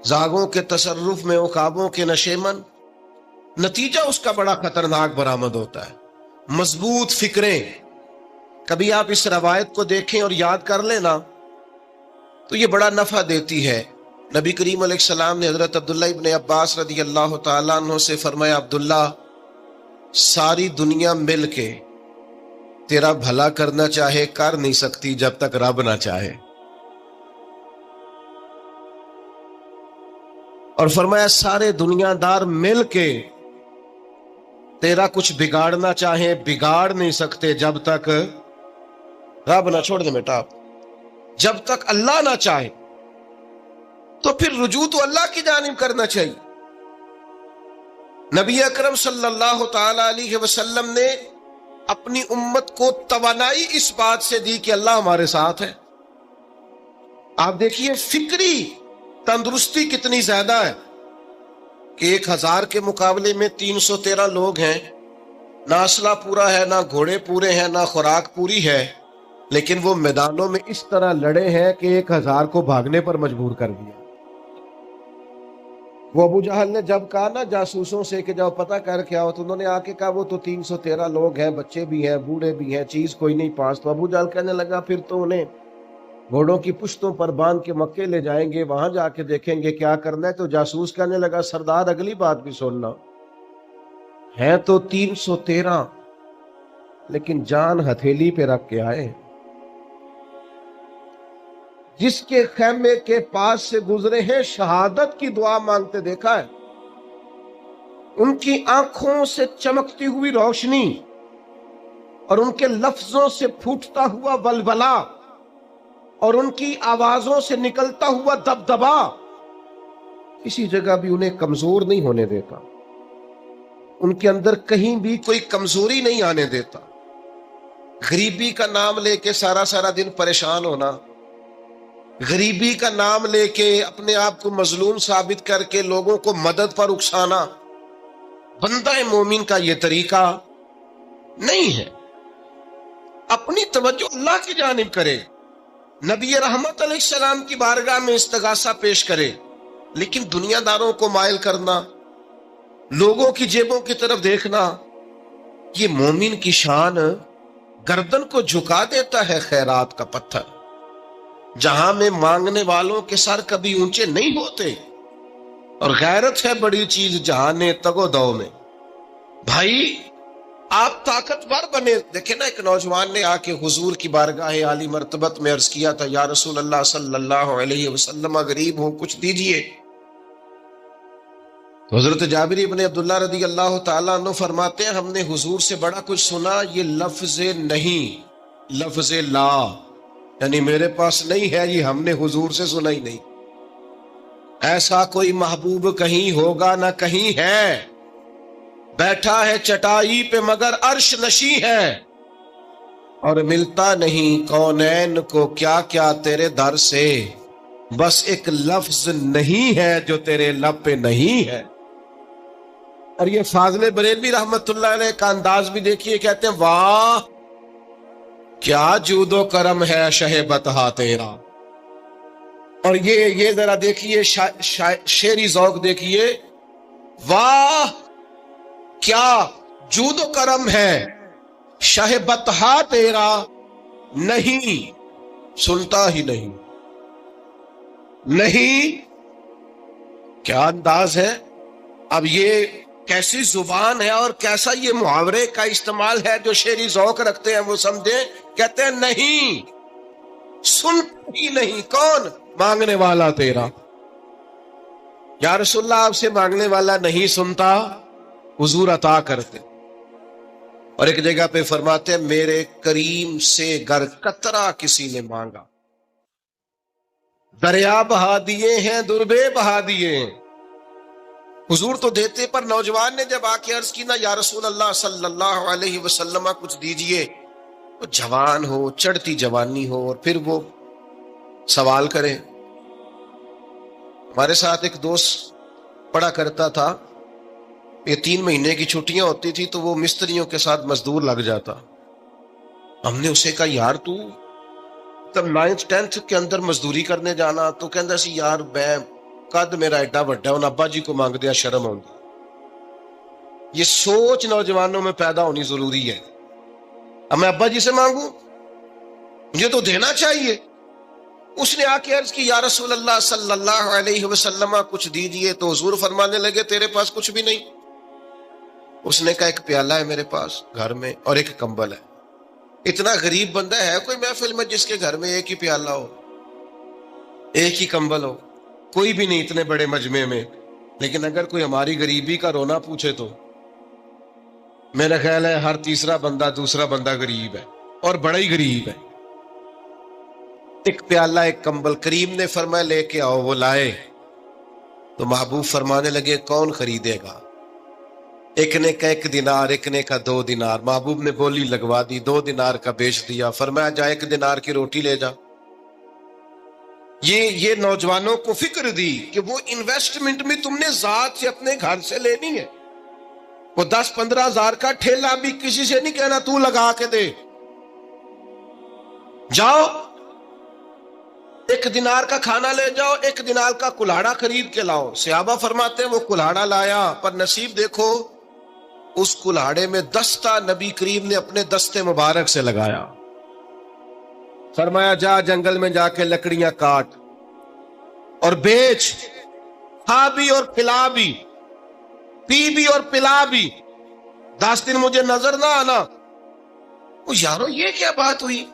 زاغوں کے تصرف میں، عقابوں کے نشے من. نتیجہ اس کا بڑا خطرناک برآمد ہوتا ہے. مضبوط فکریں. کبھی آپ اس روایت کو دیکھیں اور یاد کر لینا تو یہ بڑا نفع دیتی ہے. نبی کریم علیہ السلام نے حضرت عبداللہ ابن عباس رضی اللہ تعالیٰ عنہ سے فرمایا، عبداللہ، ساری دنیا مل کے تیرا بھلا کرنا چاہے کر نہیں سکتی جب تک رب نہ چاہے. اور فرمایا سارے دنیا دار مل کے تیرا کچھ بگاڑنا چاہے بگاڑ نہیں سکتے جب تک رب نہ، چھوڑ دے بیٹا، جب تک اللہ نہ چاہے. تو پھر رجوع تو اللہ کی جانب کرنا چاہیے. نبی اکرم صلی اللہ تعالی علیہ وسلم نے اپنی امت کو توانائی اس بات سے دی کہ اللہ ہمارے ساتھ ہے. آپ دیکھیے فکری تندرستی کتنی زیادہ ہے کہ 1000 کے مقابلے میں 313 لوگ ہیں. نہ اسلحہ پورا ہے، نہ گھوڑے پورے ہیں، نہ خوراک پوری ہے، لیکن وہ میدانوں میں اس طرح لڑے ہیں کہ 1000 کو بھاگنے پر مجبور کر دیا. وہ ابو جہل نے جب کہا نا جاسوسوں سے کہ جاؤ پتہ کر کے آؤ، تو انہوں نے آ کے کہا وہ تو 313 لوگ ہیں، بچے بھی ہیں، بوڑھے بھی ہیں، چیز کوئی نہیں پاس. تو ابو جہل کہنے لگا پھر تو انہیں گھوڑوں کی پشتوں پر باندھ کے مکے لے جائیں گے، وہاں جا کے دیکھیں گے کیا کرنا ہے. تو جاسوس کہنے لگا سردار اگلی بات بھی سننا، ہے تو 313 لیکن جان ہتھیلی پہ رکھ کے آئے. جس کے خیمے کے پاس سے گزرے ہیں شہادت کی دعا مانگتے دیکھا ہے. ان کی آنکھوں سے چمکتی ہوئی روشنی اور ان کے لفظوں سے پھوٹتا ہوا ولولہ اور ان کی آوازوں سے نکلتا ہوا دبدبا کسی جگہ بھی انہیں کمزور نہیں ہونے دیتا. ان کے اندر کہیں بھی کوئی کمزوری نہیں آنے دیتا. غریبی کا نام لے کے سارا دن پریشان ہونا، غریبی کا نام لے کے اپنے آپ کو مظلوم ثابت کر کے لوگوں کو مدد پر اکسانا بندہ مومن کا یہ طریقہ نہیں ہے. اپنی توجہ اللہ کی جانب کرے، نبی رحمت علیہ السلام کی بارگاہ میں استغاثہ پیش کرے. لیکن دنیا داروں کو مائل کرنا، لوگوں کی جیبوں کی طرف دیکھنا، یہ مومن کی شان گردن کو جھکا دیتا ہے. خیرات کا پتھر جہاں میں مانگنے والوں کے سر کبھی اونچے نہیں ہوتے، اور غیرت ہے بڑی چیز جہانے تگ و دو میں. بھائی آپ طاقتور بنے. دیکھیں نا ایک نوجوان نے آ کے حضور کی بارگاہ عالی مرتبت میں عرض کیا تھا، یا رسول اللہ صلی اللہ علیہ وسلم غریب ہوں کچھ دیجئے. تو حضرت جابر ابن عبداللہ رضی اللہ تعالیٰ عنہ فرماتے ہیں ہم نے حضور سے بڑا کچھ سنا، یہ لفظ نہیں، لفظ لا، یعنی میرے پاس نہیں ہے، یہ ہم نے حضور سے سنا ہی نہیں. ایسا کوئی محبوب کہیں ہوگا نہ کہیں ہے. بیٹھا ہے چٹائی پہ مگر عرش نشیں ہے، اور ملتا نہیں کونین کو کیا کیا تیرے در سے، بس ایک لفظ نہیں ہے جو تیرے لب پہ نہیں ہے۔ اور یہ فاضل بریلوی رحمت اللہ علیہ کا انداز بھی دیکھیے، کہتے ہیں واہ کیا جود و کرم ہے شہ بطحا تیرا۔ اور یہ ذرا دیکھیے شعری ذوق دیکھیے، واہ کیا جود و کرم ہے شہ بطحا تیرا، نہیں سنتا ہی نہیں، نہیں کیا انداز ہے۔ اب یہ کیسی زبان ہے اور کیسا یہ محاورے کا استعمال ہے، جو شعری ذوق رکھتے ہیں وہ سمجھیں، کہتے ہیں نہیں سنتا ہی نہیں، کون؟ مانگنے والا تیرا۔ یا رسول اللہ آپ سے مانگنے والا نہیں سنتا، حضور عطا کرتے۔ اور ایک جگہ پہ فرماتے ہیں میرے کریم سے گر قطرہ کسی نے مانگا، دریا بہا دیے ہیں دربے بہا دیے ہیں۔ حضور تو دیتے، پر نوجوان نے جب آ کے عرض کی نا یا رسول اللہ صلی اللہ علیہ وسلم کچھ دیجئے، وہ جوان ہو، چڑھتی جوانی ہو، اور پھر وہ سوال کرے۔ ہمارے ساتھ ایک دوست پڑھا کرتا تھا، یہ 3 مہینے کی چھٹیاں ہوتی تھی تو وہ مستریوں کے ساتھ مزدور لگ جاتا۔ ہم نے اسے کہا یار تو تب 9th 10th کے اندر مزدوری کرنے جانا، تو کہندا سی یار میں قد میرا ایڈا بڑا ہے، ابا جی کو مانگ دیا شرم ہوگی۔ یہ سوچ نوجوانوں میں پیدا ہونی ضروری ہے۔ اب میں ابا جی سے مانگوں، مجھے تو دینا چاہیے۔ اس نے آ کے عرض کی یا رسول اللہ صلی اللہ علیہ وسلم کچھ دیجئے، تو حضور فرمانے لگے تیرے پاس کچھ بھی نہیں؟ اس نے کہا ایک پیالہ ہے میرے پاس گھر میں اور ایک کمبل ہے۔ اتنا غریب بندہ ہے کوئی محفل میں جس کے گھر میں ایک ہی پیالہ ہو، ایک ہی کمبل ہو؟ کوئی بھی نہیں اتنے بڑے مجمع میں۔ لیکن اگر کوئی ہماری غریبی کا رونا پوچھے تو میرا خیال ہے ہر تیسرا بندہ دوسرا بندہ غریب ہے، اور بڑا ہی غریب ہے۔ ایک پیالہ ایک کمبل، کریم نے فرمایا لے کے آؤ، وہ لائے تو محبوب فرمانے لگے کون خریدے گا؟ ایک نے کہا 1 دینار، ایک نے کہا 2 دینار۔ محبوب نے بولی لگوا دی، 2 دینار کا بیچ دیا۔ فرمایا جا 1 دینار کی روٹی لے جا۔ یہ نوجوانوں کو فکر دی کہ وہ انویسٹمنٹ میں تم نے ذات سے اپنے گھر سے لینی ہے۔ وہ 10-15 ہزار کا ٹھیلا بھی کسی سے نہیں کہنا تو لگا کے دے، جاؤ 1 دینار کا کھانا لے جاؤ، 1 دینار کا کلاڑا خرید کے لاؤ۔ صحابہ فرماتے ہیں وہ کلاڑا لایا، پر نصیب دیکھو اس کلاڑے میں دستہ نبی کریم نے اپنے دستے مبارک سے لگایا۔ فرمایا جا جنگل میں جا کے لکڑیاں کاٹ اور بیچ، کھا بھی اور پلا بھی، پی بھی اور پلا بھی، 10 دن مجھے نظر نہ آنا۔ وہ یارو یہ کیا بات ہوئی؟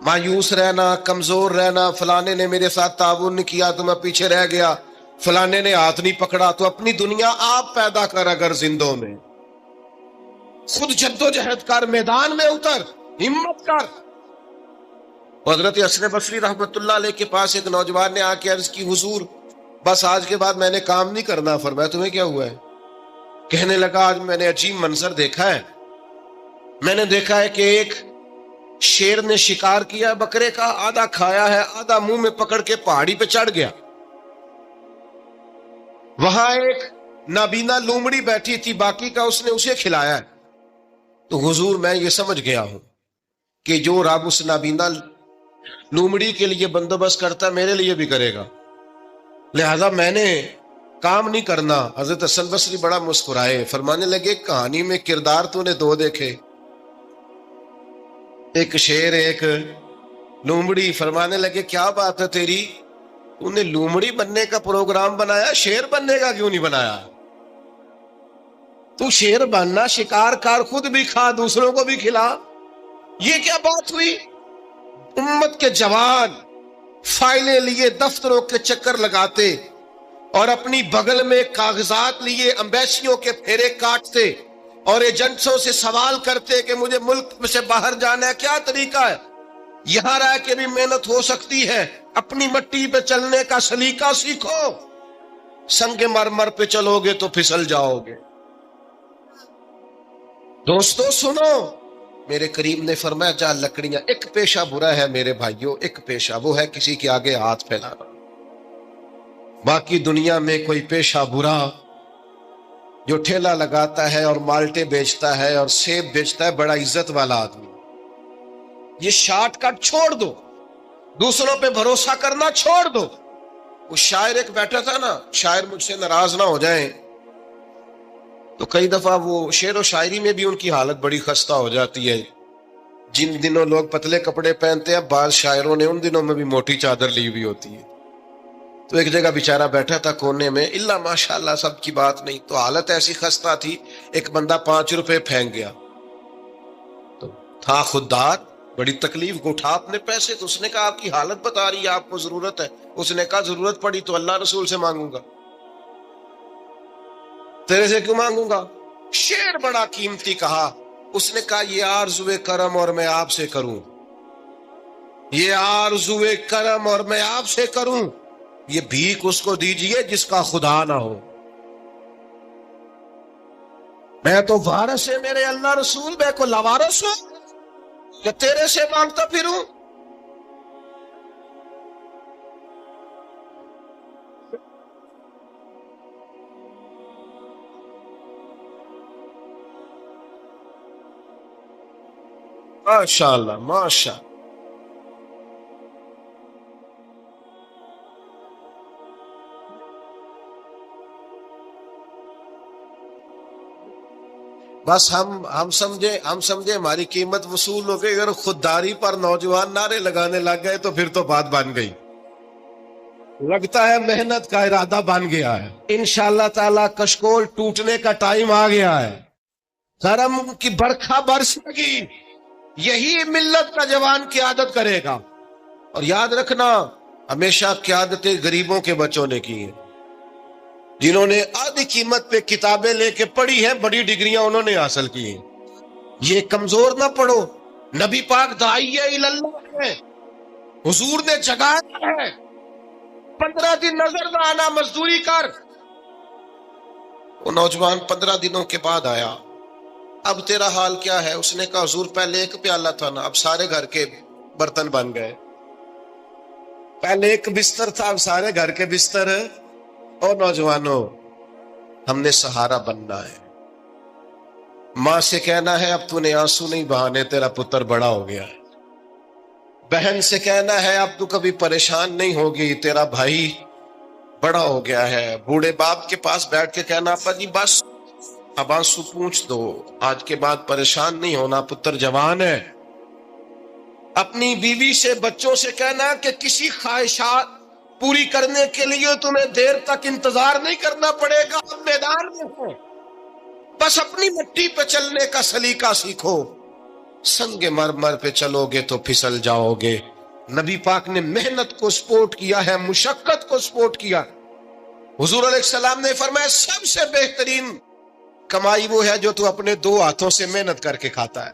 مایوس رہنا، کمزور رہنا، فلانے نے میرے ساتھ تعاون نہیں کیا تو میں پیچھے رہ گیا، فلانے نے ہاتھ نہیں پکڑا، تو اپنی دنیا آپ پیدا کر، اگر زندوں میں خود جدوجہد کر، میدان میں اتر، ہمت کر۔ حضرت حسن بصری رحمت اللہ علیہ کے پاس ایک نوجوان نے آ کے عرض کی حضور بس آج کے بعد میں نے کام نہیں کرنا۔ فرمایا تمہیں کیا ہوا ہے؟ کہنے لگا آج میں نے عجیب منظر دیکھا ہے، میں نے دیکھا ہے کہ ایک شیر نے شکار کیا بکرے کا، آدھا کھایا ہے، آدھا منہ میں پکڑ کے پہاڑی پہ چڑھ گیا۔ وہاں ایک نابینا لومڑی بیٹھی تھی، باقی کا اس نے اسے کھلایا ہے۔ تو حضور میں یہ سمجھ گیا ہوں کہ جو رب اس نابینا لومڑی کے لیے بندوبست کرتا میرے لیے بھی کرے گا، لہذا میں نے کام نہیں کرنا۔ حضرت حسن بصری بڑا مسکرائے، فرمانے لگے کہانی میں کردار تو نے 2 دیکھے، ایک شیر ایک لومڑی۔ فرمانے لگے کیا بات ہے تیری، تو نے لومڑی بننے کا پروگرام بنایا، شیر بننے کا کیوں نہیں بنایا؟ تو شیر بننا، شکار کر، خود بھی کھا دوسروں کو بھی کھلا۔ یہ کیا بات ہوئی؟ امت کے جوان فائلیں لیے دفتروں کے چکر لگاتے اور اپنی بغل میں کاغذات لیے امبیسیوں کے پھیرے کاٹتے اور ایجنٹوں سے سوال کرتے کہ مجھے ملک سے باہر جانا ہے، کیا طریقہ ہے؟ یہاں رہ کے بھی محنت ہو سکتی ہے، اپنی مٹی پہ چلنے کا سلیقہ سیکھو، سنگ مرمر پہ چلو گے تو پھسل جاؤ گے۔ دوستو سنو، میرے کریم نے فرمایا جا لکڑیاں، ایک پیشہ برا ہے میرے بھائیوں، ایک پیشہ وہ ہے کسی کے آگے ہاتھ پھیلانا. باقی دنیا میں کوئی پیشہ برا جو ٹھیلا لگاتا ہے اور مالٹے بیچتا ہے اور سیب بیچتا ہے، بڑا عزت والا آدمی، یہ شارٹ کٹ چھوڑ دو، دوسروں پہ بھروسہ کرنا چھوڑ دو. وہ شاعر ایک بیٹھا تھا نا، شاعر مجھ سے ناراض نہ ہو جائیں، تو کئی دفعہ وہ شعر و شاعری میں بھی ان کی حالت بڑی خستہ ہو جاتی ہے. جن دنوں لوگ پتلے کپڑے پہنتے ہیں، بعض شاعروں نے ان دنوں میں بھی موٹی چادر لی ہوئی ہوتی ہے. تو ایک جگہ بیچارہ بیٹھا تھا کونے میں، اللہ ماشاءاللہ سب کی بات نہیں، تو حالت ایسی خستہ تھی، ایک بندہ 5 روپے پھینک گیا، تو تھا خوددار، بڑی تکلیف کو اٹھا اپنے پیسے. تو اس نے کہا آپ کی حالت بتا رہی ہے، آپ کو ضرورت ہے. اس نے کہا ضرورت پڑی تو اللہ رسول سے مانگوں گا، تیرے سے کیوں مانگوں گا. شعر بڑا قیمتی کہا. اس نے کہا یہ آرزوئے کرم اور میں آپ سے کروں، یہ آرزوئے کرم اور میں آپ سے کروں، یہ بھیک اس کو دیجئے جس کا خدا نہ ہو. میں تو وارث ہے میرے اللہ رسول، میں کو لاوارث ہوں کہ تیرے سے مانگتا پھروں. ماشاء اللہ ماشاء اللہ. بس ہم سمجھے ہماری قیمت وصول ہو گئی. اگر خودداری پر نوجوان نعرے لگانے لگ گئے تو پھر تو بات بن گئی. لگتا ہے محنت کا ارادہ بن گیا ہے. انشاءاللہ تعالی کشکول ٹوٹنے کا ٹائم آ گیا ہے. کرم کی برکھا برس لگی، یہی ملت کا جوان قیادت کرے گا. اور یاد رکھنا، ہمیشہ قیادتیں غریبوں کے بچوں نے کی ہیں، جنہوں نے آدھی قیمت پہ کتابیں لے کے پڑھی ہیں، بڑی ڈگریاں انہوں نے حاصل کی ہیں. یہ کمزور نہ پڑھو. نبی پاک داعیہ اللہ ہے، حضور نے جگایا ہے، 15 دن نظر نہ آنا، مزدوری کر. وہ نوجوان 15 دنوں کے بعد آیا. اب تیرا حال کیا ہے؟ اس نے کہا حضور پہلے ایک پیالہ تھا نا، اب سارے گھر کے برتن بن گئے. پہلے ایک بستر تھا، اب سارے گھر کے بستر. اور نوجوانوں، ہم نے سہارا بننا ہے. ماں سے کہنا ہے اب تو نے آنسو نہیں بہانے، تیرا پتر بڑا ہو گیا ہے. بہن سے کہنا ہے اب تو کبھی پریشان نہیں ہوگی، تیرا بھائی بڑا ہو گیا ہے. بوڑھے باپ کے پاس بیٹھ کے کہنا ابا جی بس اب آنسو پوچھ دو، آج کے بعد پریشان نہیں ہونا، پتر جوان ہے. اپنی بیوی سے، بچوں سے کہنا کہ کسی خواہشات پوری کرنے کے لیے تمہیں دیر تک انتظار نہیں کرنا پڑے گا، اب میدان میں ہو، بس اپنی مٹی پہ چلنے کا سلیقہ سیکھو. سنگ مرمر پہ چلو گے تو پھسل جاؤ گے. نبی پاک نے محنت کو سپورٹ کیا ہے، مشقت کو سپورٹ کیا. حضور علیہ السلام نے فرمایا سب سے بہترین کمائی وہ ہے جو تو اپنے 2 ہاتھوں سے محنت کر کے کھاتا ہے.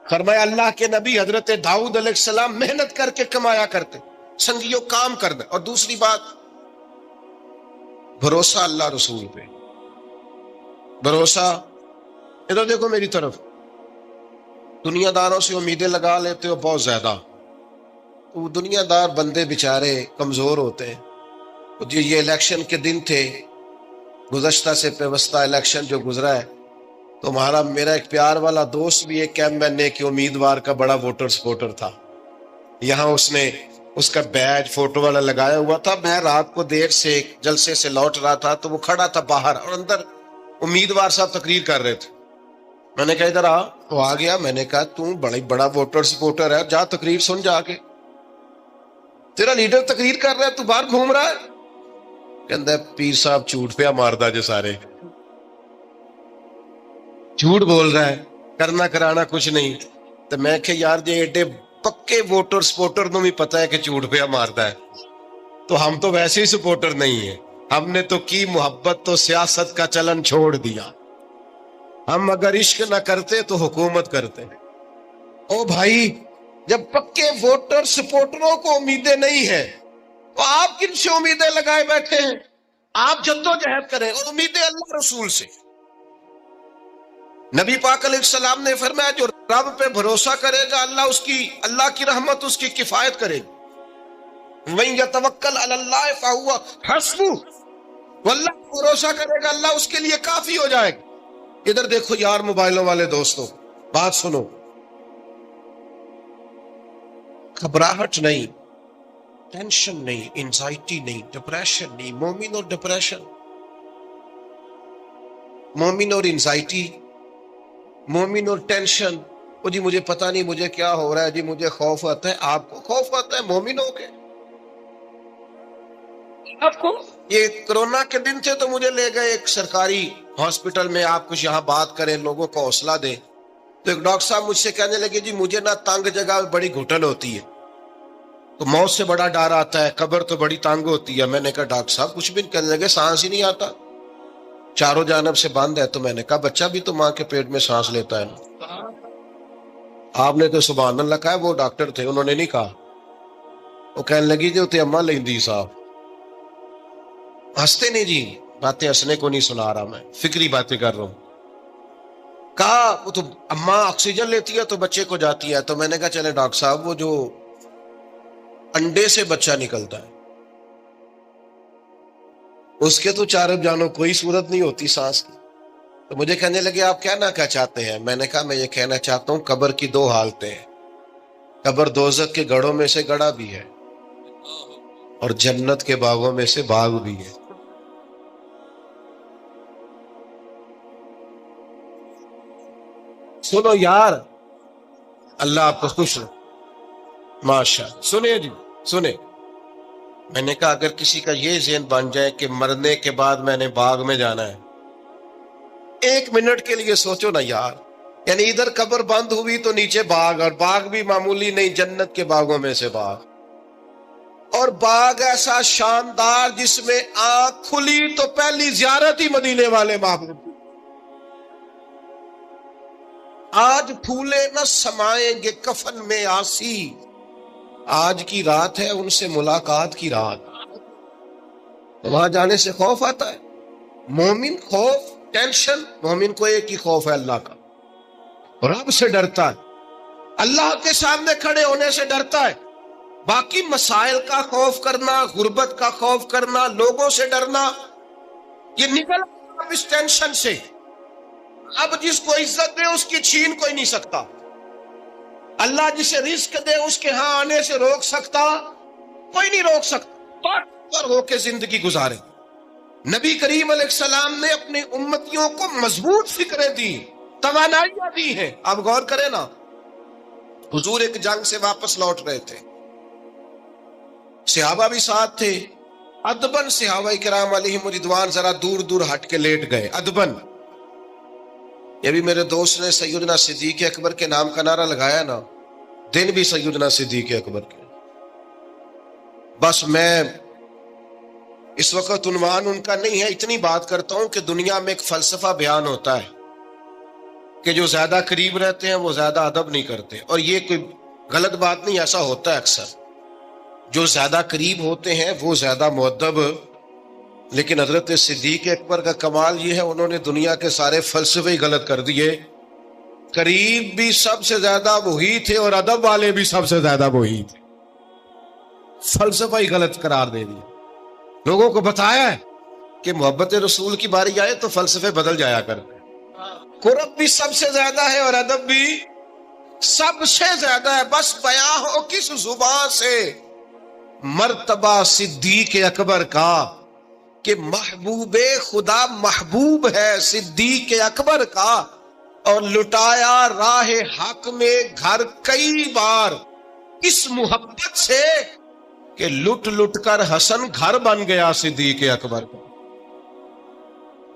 فرمایا اللہ کے نبی حضرت داؤد علیہ السلام محنت کر کے کمایا کرتے. سنگیوں کام کرنا. اور دوسری بات، بھروسہ اللہ رسول پہ. بھروسہ، ادھر دیکھو میری طرف، دنیا داروں سے امیدیں لگا لیتے ہو بہت زیادہ. وہ دنیا دار بندے بیچارے کمزور ہوتے ہیں. یہ الیکشن کے دن تھے، گزشتہ سے پیوستہ الیکشن جو گزرا ہے، تو میرا ایک پیار والا دوست بھی ایک ایم کے امیدوار کا بڑا ووٹر سپورٹر تھا. یہاں اس نے اس کا بیج فوٹو والا لگایا ہوا تھا. میں رات کو دیر سے جلسے سے لوٹ رہا تھا تو وہ کھڑا تھا باہر، اور اندر امیدوار صاحب تقریر کر رہے تھے. میں نے کہا ادھر آ، تو آ گیا. میں نے کہا تو بڑا ووٹر سپورٹر ہے، جا تقریر سن جا کے، تیرا لیڈر تقریر کر رہا ہے تو باہر گھوم رہا ہے. کہندا ہے پیر صاحب جھوٹ پہ ماردا جو سارے جھوٹ بول رہا ہے، کرنا کرانا کچھ نہیں. تو میں کہ یار جی ایڈے پکے ووٹر سپورٹر نو بھی پتا ہے کہ جھوٹ پہ ماردا ہے، تو ہم تو ویسے ہی سپورٹر نہیں ہیں. ہم نے تو کی محبت تو سیاست کا چلن چھوڑ دیا. ہم اگر عشق نہ کرتے تو حکومت کرتے. او بھائی، جب پکے ووٹر سپورٹروں کو امیدیں نہیں ہیں تو آپ کن سے امیدیں لگائے بیٹھے ہیں؟ آپ جدوجہد کریں اور امیدیں اللہ رسول سے. نبی پاک علیہ السلام نے فرمایا جو رب پہ بھروسہ کرے گا اللہ کی رحمت اس کی کفایت کرے گی. وَإِن يَتَوَكَّلْ عَلَى اللَّهِ فَهُوَ حَسْبُهُ، واللہ پہ بھروسہ کرے گا اللہ اس کے لیے کافی ہو جائے گا. ادھر دیکھو یار موبائلوں والے دوستوں، بات سنو. گھبراہٹ نہیں، ٹینشن نہیں، انزائٹی نہیں، ڈپریشن نہیں. مومن اور ڈپریشن، مومن اور انزائٹی، مومن اور ٹینشن. وہ جی مجھے پتہ نہیں مجھے کیا ہو رہا ہے، جی مجھے خوف آتا ہے. آپ کو خوف آتا ہے مومن ہو کے؟ آپ کو یہ کرونا کے دن تھے تو مجھے لے گئے ایک سرکاری ہاسپٹل میں، آپ کچھ یہاں بات کریں، لوگوں کو حوصلہ دیں. تو ایک ڈاکٹر صاحب مجھ سے کہنے لگے جی مجھے نا تنگ جگہ میں بڑی گھٹن ہوتی ہے، تو موت سے بڑا ڈر آتا ہے، قبر تو بڑی تنگ ہوتی ہے. میں نے کہا ڈاکٹر صاحب کچھ بھی نہیں. کہنے لگے سانس ہی نہیں آتا، چاروں جانب سے بند ہے. تو میں نے کہا بچہ بھی تو ماں کے پیٹ میں سانس لیتا ہے نا. آپ نے تو سبحان اللہ کہا. وہ ڈاکٹر تھے، انہوں نے نہیں کہا. وہ کہنے لگی جو تے اماں لیندی صاحب. ہنستے نہیں جی، باتیں ہنسنے کو نہیں سنا رہا، میں فکری باتیں کر رہا ہوں. کہا وہ تو اماں آکسیجن لیتی ہے تو بچے کو جاتی ہے. تو میں نے کہا چلے ڈاکٹر صاحب وہ جو انڈے سے بچہ نکلتا ہے اس کے تو چارب جانو کوئی صورت نہیں ہوتی سانس کی. تو مجھے کہنے لگے آپ کہنا کیا چاہتے ہیں؟ میں نے کہا میں یہ کہنا چاہتا ہوں قبر کی دو حالتیں ہیں. قبر دوزخ کے گڑھوں میں سے گڑھا بھی ہے اور جنت کے باغوں میں سے باغ بھی ہے. سنو یار، اللہ آپ کو خوش رکھے. ماشاء اللہ. سنیں جی سنیں. میں نے کہا اگر کسی کا یہ ذہن بن جائے کہ مرنے کے بعد میں نے باغ میں جانا ہے، ایک منٹ کے لیے سوچو نا یار. یعنی ادھر قبر بند ہوئی تو نیچے باغ، اور باغ بھی معمولی نہیں، جنت کے باغوں میں سے باغ. اور باغ ایسا شاندار جس میں آنکھ کھلی تو پہلی زیارت ہی مدینے والے محبوب. آج پھولے نہ سمائیں گے کفن میں آسی، آج کی رات ہے ان سے ملاقات کی رات. وہاں جانے سے خوف آتا ہے. مومن خوف ٹینشن، مومن کو ایک ہی خوف ہے اللہ کا، رب سے ڈرتا ہے، اللہ کے سامنے کھڑے ہونے سے ڈرتا ہے. باقی مسائل کا خوف کرنا، غربت کا خوف کرنا، لوگوں سے ڈرنا، یہ نکل اب اس ٹینشن سے. اب جس کو عزت دے اس کی چھین کوئی نہیں سکتا. اللہ جسے رزق دے اس کے ہاں آنے سے روک سکتا کوئی نہیں روک سکتا. پر ہو کے زندگی گزارے. نبی کریم علیہ السلام نے اپنی امتیوں کو مضبوط فکریں دی، توانائیاں دی ہیں. آپ غور کریں نا، حضور ایک جنگ سے واپس لوٹ رہے تھے، صحابہ بھی ساتھ تھے. ادبن صحابہ کرام علیہم رضوان ذرا دور دور ہٹ کے لیٹ گئے ادبن. یہ بھی میرے دوست نے سیدنا صدیق اکبر کے نام کا نعرہ لگایا نا، دن بھی سیدنا صدیق اکبر کے. بس میں اس وقت عنوان ان کا نہیں ہے، اتنی بات کرتا ہوں کہ دنیا میں ایک فلسفہ بیان ہوتا ہے کہ جو زیادہ قریب رہتے ہیں وہ زیادہ ادب نہیں کرتے. اور یہ کوئی غلط بات نہیں، ایسا ہوتا ہے اکثر. جو زیادہ قریب ہوتے ہیں وہ زیادہ مؤدب. لیکن حضرت صدیق اکبر کا کمال یہ ہے انہوں نے دنیا کے سارے فلسفے ہی غلط کر دیے. قریب بھی سب سے زیادہ وہی تھے اور ادب والے بھی سب سے زیادہ وہی تھے. فلسفہ ہی غلط قرار دے دیا. لوگوں کو بتایا ہے کہ محبت رسول کی باری آئے تو فلسفے بدل جایا کرتے. قرب بھی سب سے زیادہ ہے اور ادب بھی سب سے زیادہ ہے. بس بیان ہو کس زبان سے مرتبہ صدیق اکبر کا کہ محبوب خدا محبوب ہے صدیق اکبر کا، اور لٹایا راہ حق میں گھر کئی بار اس محبت سے کہ لٹ لٹ کر حسن گھر بن گیا صدیق اکبر کا.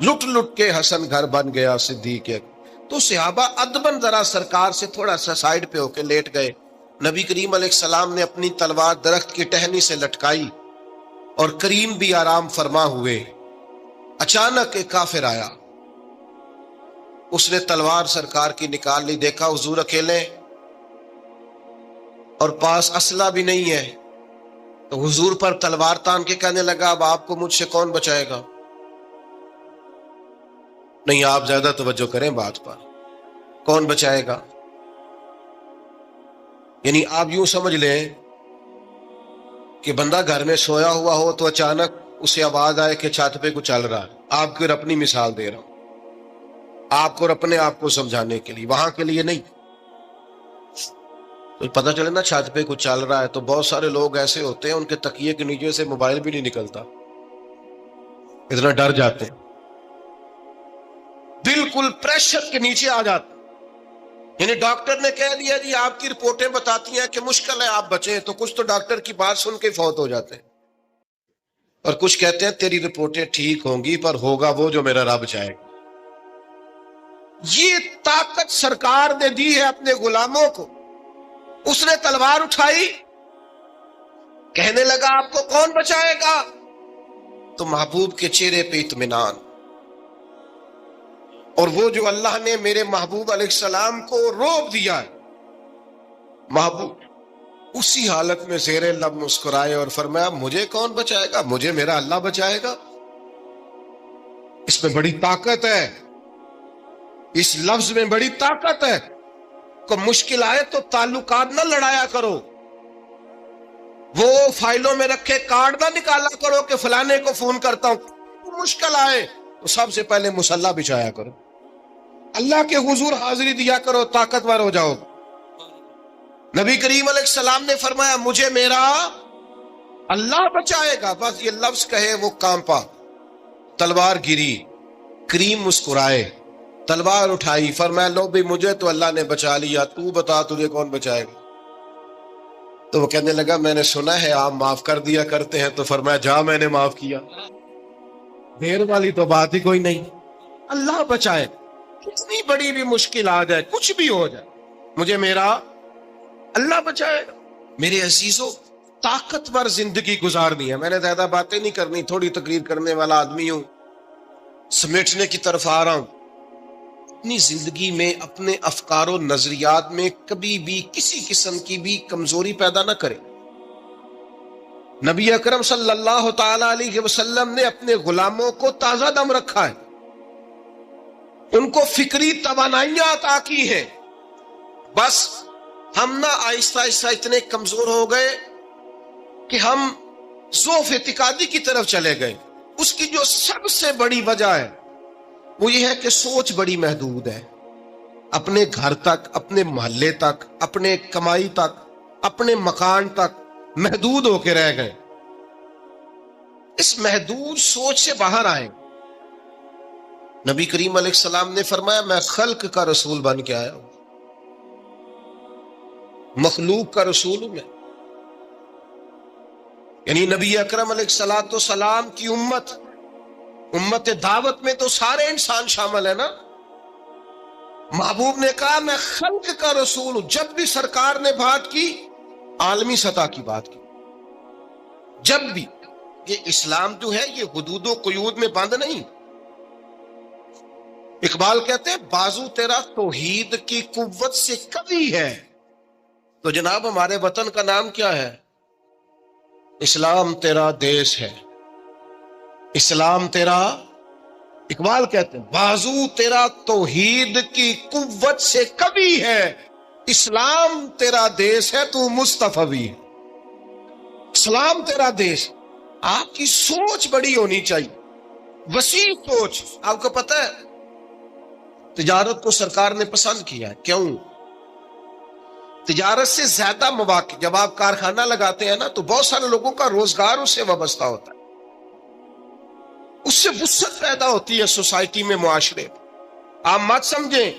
لٹ لٹ کے حسن گھر بن گیا صدیق اکبر. تو صحابہ ادبن ذرا سرکار سے تھوڑا سا سائیڈ پہ ہو کے لیٹ گئے. نبی کریم علیہ السلام نے اپنی تلوار درخت کی ٹہنی سے لٹکائی اور کریم بھی آرام فرما ہوئے. اچانک ایک کافر آیا، اس نے تلوار سرکار کی نکال لی. دیکھا حضور اکیلے اور پاس اسلحہ بھی نہیں ہے، تو حضور پر تلوار تان کے کہنے لگا اب آپ کو مجھ سے کون بچائے گا؟ نہیں آپ زیادہ توجہ کریں بات پر. کون بچائے گا؟ یعنی آپ یوں سمجھ لیں کہ بندہ گھر میں سویا ہوا ہو تو اچانک اسے آواز آئے کہ چھت پہ کچھ چل رہا ہے. آپ کو اپنی مثال دے رہا ہوں، آپ کو اپنے آپ کو سمجھانے کے لیے، وہاں کے لیے نہیں. تو پتہ چلے نا چھت پہ کچھ چل رہا ہے تو بہت سارے لوگ ایسے ہوتے ہیں ان کے تکیے کے نیچے سے موبائل بھی نہیں نکلتا، اتنا ڈر جاتے ہیں، بالکل پریشر کے نیچے آ جاتے. یعنی ڈاکٹر نے کہہ دیا جی آپ کی رپورٹیں بتاتی ہیں کہ مشکل ہے آپ بچیں، تو کچھ تو ڈاکٹر کی بات سن کے فوت ہو جاتے ہیں، اور کچھ کہتے ہیں تیری رپورٹیں ٹھیک ہوں گی پر ہوگا وہ جو میرا رب چاہے گا. یہ طاقت سرکار نے دی ہے اپنے غلاموں کو. اس نے تلوار اٹھائی، کہنے لگا آپ کو کون بچائے گا؟ تو محبوب کے چہرے پہ اطمینان، اور وہ جو اللہ نے میرے محبوب علیہ السلام کو روک دیا ہے، محبوب اسی حالت میں زیر لب مسکرائے اور فرمایا مجھے کون بچائے گا؟ مجھے میرا اللہ بچائے گا. اس میں بڑی طاقت ہے، اس لفظ میں بڑی طاقت ہے. کو مشکل آئے تو تعلقات نہ لڑایا کرو، وہ فائلوں میں رکھے کارڈ نہ نکالا کرو کہ فلانے کو فون کرتا ہوں. مشکل آئے تو سب سے پہلے مصلی بچھایا کرو، اللہ کے حضور حاضری دیا کرو، طاقتور ہو جاؤ. نبی کریم علیہ السلام نے فرمایا مجھے میرا اللہ بچائے گا. بس یہ لفظ کہے وہ کانپا، تلوار گری، کریم مسکرائے، تلوار اٹھائی، فرمایا لو بھی مجھے تو اللہ نے بچا لیا، تو بتا تجھے کون بچائے گا؟ تو وہ کہنے لگا میں نے سنا ہے آپ معاف کر دیا کرتے ہیں. تو فرمایا جا میں نے معاف کیا، دیر والی تو بات ہی کوئی نہیں. اللہ بچائے، کتنی بڑی بھی مشکل آ جائے، کچھ بھی ہو جائے، مجھے میرا اللہ بچائے گا. میرے عزیزوں طاقتور زندگی گزارنی ہے. میں نے زیادہ باتیں نہیں کرنی، تھوڑی تقریر کرنے والا آدمی ہوں، سمیٹنے کی طرف آ رہا ہوں. اپنی زندگی میں اپنے افکار و نظریات میں کبھی بھی کسی قسم کی بھی کمزوری پیدا نہ کرے. نبی اکرم صلی اللہ تعالی علیہ وسلم نے اپنے غلاموں کو تازہ دم رکھا ہے، ان کو فکری توانائیاں عطا کی ہیں. بس ہم نہ آہستہ آہستہ اتنے کمزور ہو گئے کہ ہم ضعف اعتقادی کی طرف چلے گئے. اس کی جو سب سے بڑی وجہ ہے وہ یہ ہے کہ سوچ بڑی محدود ہے. اپنے گھر تک، اپنے محلے تک، اپنے کمائی تک، اپنے مکان تک محدود ہو کے رہ گئے. اس محدود سوچ سے باہر آئیں. نبی کریم علیہ السلام نے فرمایا میں خلق کا رسول بن کے آیا ہوں، مخلوق کا رسول ہوں میں. یعنی نبی اکرم علیہ السلام کی امت دعوت میں تو سارے انسان شامل ہیں نا. محبوب نے کہا میں خلق کا رسول ہوں. جب بھی سرکار نے بات کی عالمی سطح کی بات کی. جب بھی یہ اسلام جو ہے یہ حدود و قیود میں بند نہیں. اقبال کہتے ہیں بازو تیرا توحید کی قوت سے قوی ہے. تو جناب ہمارے وطن کا نام کیا ہے؟ اسلام تیرا دیش ہے. اسلام تیرا، اقبال کہتے ہیں بازو تیرا توحید کی قوت سے قوی ہے، اسلام تیرا دیش ہے تو مصطفی ہے. اسلام تیرا دیش. آپ کی سوچ بڑی ہونی چاہیے، وسیع سوچ. آپ کو پتہ ہے تجارت کو سرکار نے پسند کیا ہے. کیوں؟ تجارت سے زیادہ مواقع، جب آپ کارخانہ لگاتے ہیں نا تو بہت سارے لوگوں کا روزگار اس سے وابستہ ہوتا ہے، اس سے وسعت پیدا ہوتی ہے سوسائٹی میں، معاشرے. آپ مت سمجھیں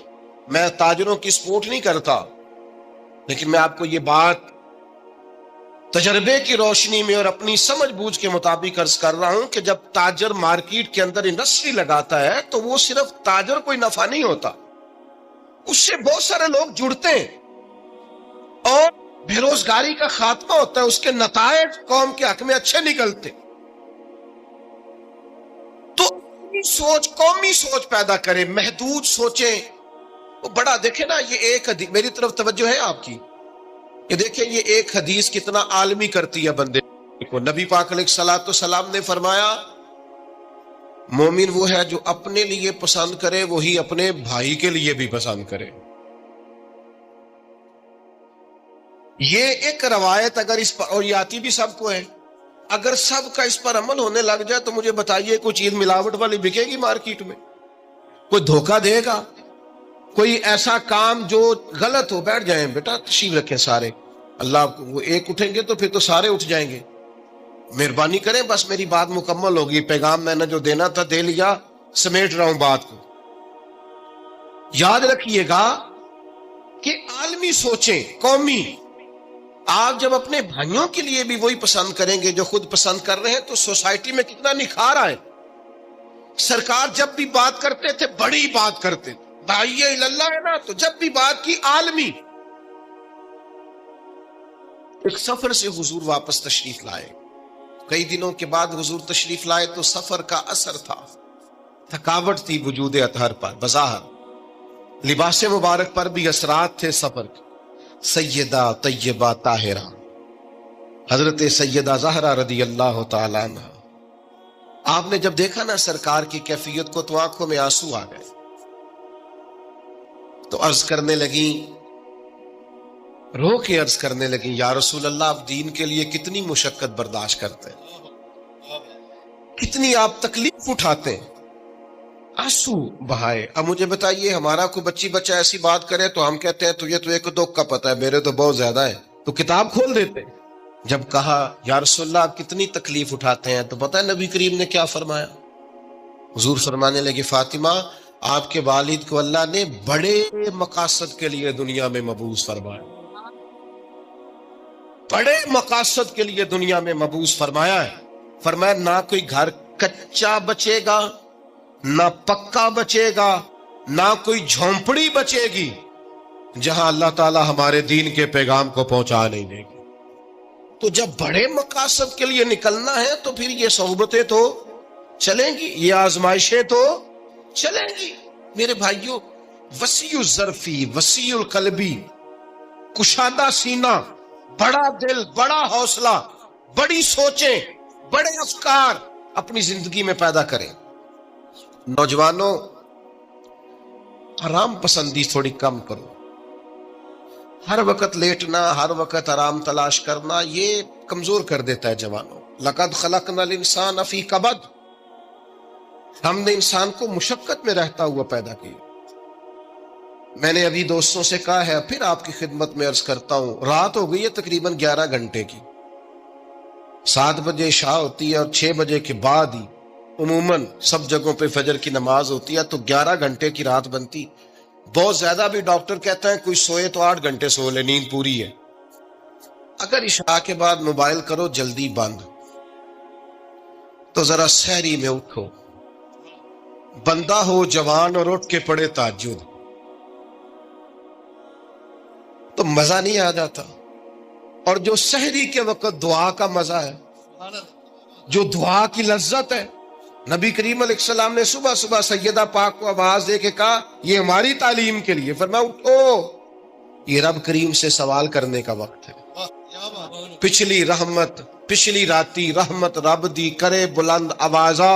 میں تاجروں کی سپورٹ نہیں کرتا، لیکن میں آپ کو یہ بات تجربے کی روشنی میں اور اپنی سمجھ بوجھ کے مطابق عرض کر رہا ہوں کہ جب تاجر مارکیٹ کے اندر انڈسٹری لگاتا ہے تو وہ صرف تاجر کوئی نفع نہیں ہوتا، اس سے بہت سارے لوگ جڑتے ہیں اور بے روزگاری کا خاتمہ ہوتا ہے. اس کے نتائج قوم کے حق میں اچھے نکلتے. تو سوچ، قومی سوچ پیدا کرے، محدود سوچیں. وہ بڑا دیکھیں نا، یہ ایک حدیث میری طرف توجہ ہے آپ کی، یہ دیکھیں یہ ایک حدیث کتنا عالمی کرتی ہے بندے کو. نبی پاک علیہ الصلوۃ والسلام نے فرمایا مومن وہ ہے جو اپنے لیے پسند کرے وہی اپنے بھائی کے لیے بھی پسند کرے. یہ ایک روایت اگر اس پر، اور یہ آتی بھی سب کو ہے، اگر سب کا اس پر عمل ہونے لگ جائے تو مجھے بتائیے کوئی چیز ملاوٹ والی بکے گی مارکیٹ میں؟ کوئی دھوکہ دے گا؟ کوئی ایسا کام جو غلط ہو؟ بیٹھ جائیں بیٹا، تشریف رکھیں سارے، اللہ کو وہ ایک اٹھیں گے تو پھر تو سارے اٹھ جائیں گے۔ مہربانی کریں، بس میری بات مکمل ہوگی، پیغام میں نے جو دینا تھا دے لیا، سمیٹ رہا ہوں بات کو۔ یاد رکھیے گا کہ عالمی سوچیں، قومی، آپ جب اپنے بھائیوں کے لیے بھی وہی پسند کریں گے جو خود پسند کر رہے ہیں تو سوسائٹی میں کتنا نکھار آئے۔ سرکار جب بھی بات کرتے تھے بڑی بات کرتے تھے، داعیہ اللہ ہے نا، تو جب بھی بات کی عالمی۔ ایک سفر سے حضور واپس تشریف لائے، کئی دنوں کے بعد حضور تشریف لائے تو سفر کا اثر تھا، تھکاوٹ تھی وجود اطہر پر، بظاہر لباس مبارک پر بھی اثرات تھے سفر کے۔ سیدہ طیبہ طاہرہ حضرت سیدہ زہرا رضی اللہ تعالی عنہ، آپ نے جب دیکھا نا سرکار کی کیفیت کو تو آنکھوں میں آنسو آ گئے، تو عرض کرنے لگیں، رو کے عرض کرنے لگیں، یا رسول اللہ آپ دین کے لیے کتنی مشقت برداشت کرتے ہیں، کتنی آپ تکلیف اٹھاتے ہیں، آنسو بہائے۔ اب مجھے بتائیے ہمارا کوئی بچی بچہ ایسی بات کرے تو ہم کہتے ہیں تجھے تو ایک دو کا پتہ ہے، میرے تو بہت زیادہ ہے، تو کتاب کھول دیتے۔ جب کہا یا رسول اللہ آپ کتنی تکلیف اٹھاتے ہیں تو پتہ ہے نبی کریم نے کیا فرمایا؟ حضور فرمانے لگے، فاطمہ آپ کے والد کو اللہ نے بڑے مقاصد کے لیے دنیا میں مبعوث فرمایا، بڑے مقاصد کے لیے دنیا میں مبعوث فرمایا ہے۔ فرمایا نہ کوئی گھر کچا بچے گا، نہ پکا بچے گا، نہ کوئی جھونپڑی بچے گی جہاں اللہ تعالی ہمارے دین کے پیغام کو پہنچا نہیں دے گی۔ تو جب بڑے مقاصد کے لیے نکلنا ہے تو پھر یہ صحبتیں تو چلیں گی، یہ آزمائشیں تو چلیں گی۔ میرے بھائیوں، وسیع الظرفی، وسیع القلبی، کشادہ سینہ، بڑا دل، بڑا حوصلہ، بڑی سوچیں، بڑے افکار اپنی زندگی میں پیدا کریں۔ نوجوانوں، آرام پسندی تھوڑی کم کرو، ہر وقت لیٹنا، ہر وقت آرام تلاش کرنا یہ کمزور کر دیتا ہے جوانوں۔ لقد خلقنا الانسان فی کبد، ہم نے انسان کو مشقت میں رہتا ہوا پیدا کیا۔ میں نے ابھی دوستوں سے کہا ہے، پھر آپ کی خدمت میں عرض کرتا ہوں، رات ہو گئی ہے تقریباً 11 گھنٹے کی، 7 بجے عشاء ہوتی ہے اور 6 بجے کے بعد ہی عموماً سب جگہوں پہ فجر کی نماز ہوتی ہے، تو 11 گھنٹے کی رات بنتی۔ بہت زیادہ بھی ڈاکٹر کہتا ہے کوئی سوئے تو 8 گھنٹے سو لے، نیند پوری ہے۔ اگر عشاء کے بعد موبائل کرو جلدی بند، تو ذرا سحری میں اٹھو، بندہ ہو جوان اور اٹھ کے پڑھے تہجد، تو مزہ نہیں آ جاتا۔ اور جو سحری کے وقت دعا کا مزہ ہے، جو دعا کی لذت ہے، نبی کریم علیہ السلام نے صبح صبح سیدہ پاک کو آواز دے کے کہا یہ ہماری تعلیم کے لیے، فرمایا اٹھو، یہ رب کریم سے سوال کرنے کا وقت ہے۔ پچھلی رحمت، پچھلی راتی رحمت رب دی کرے بلند آوازہ،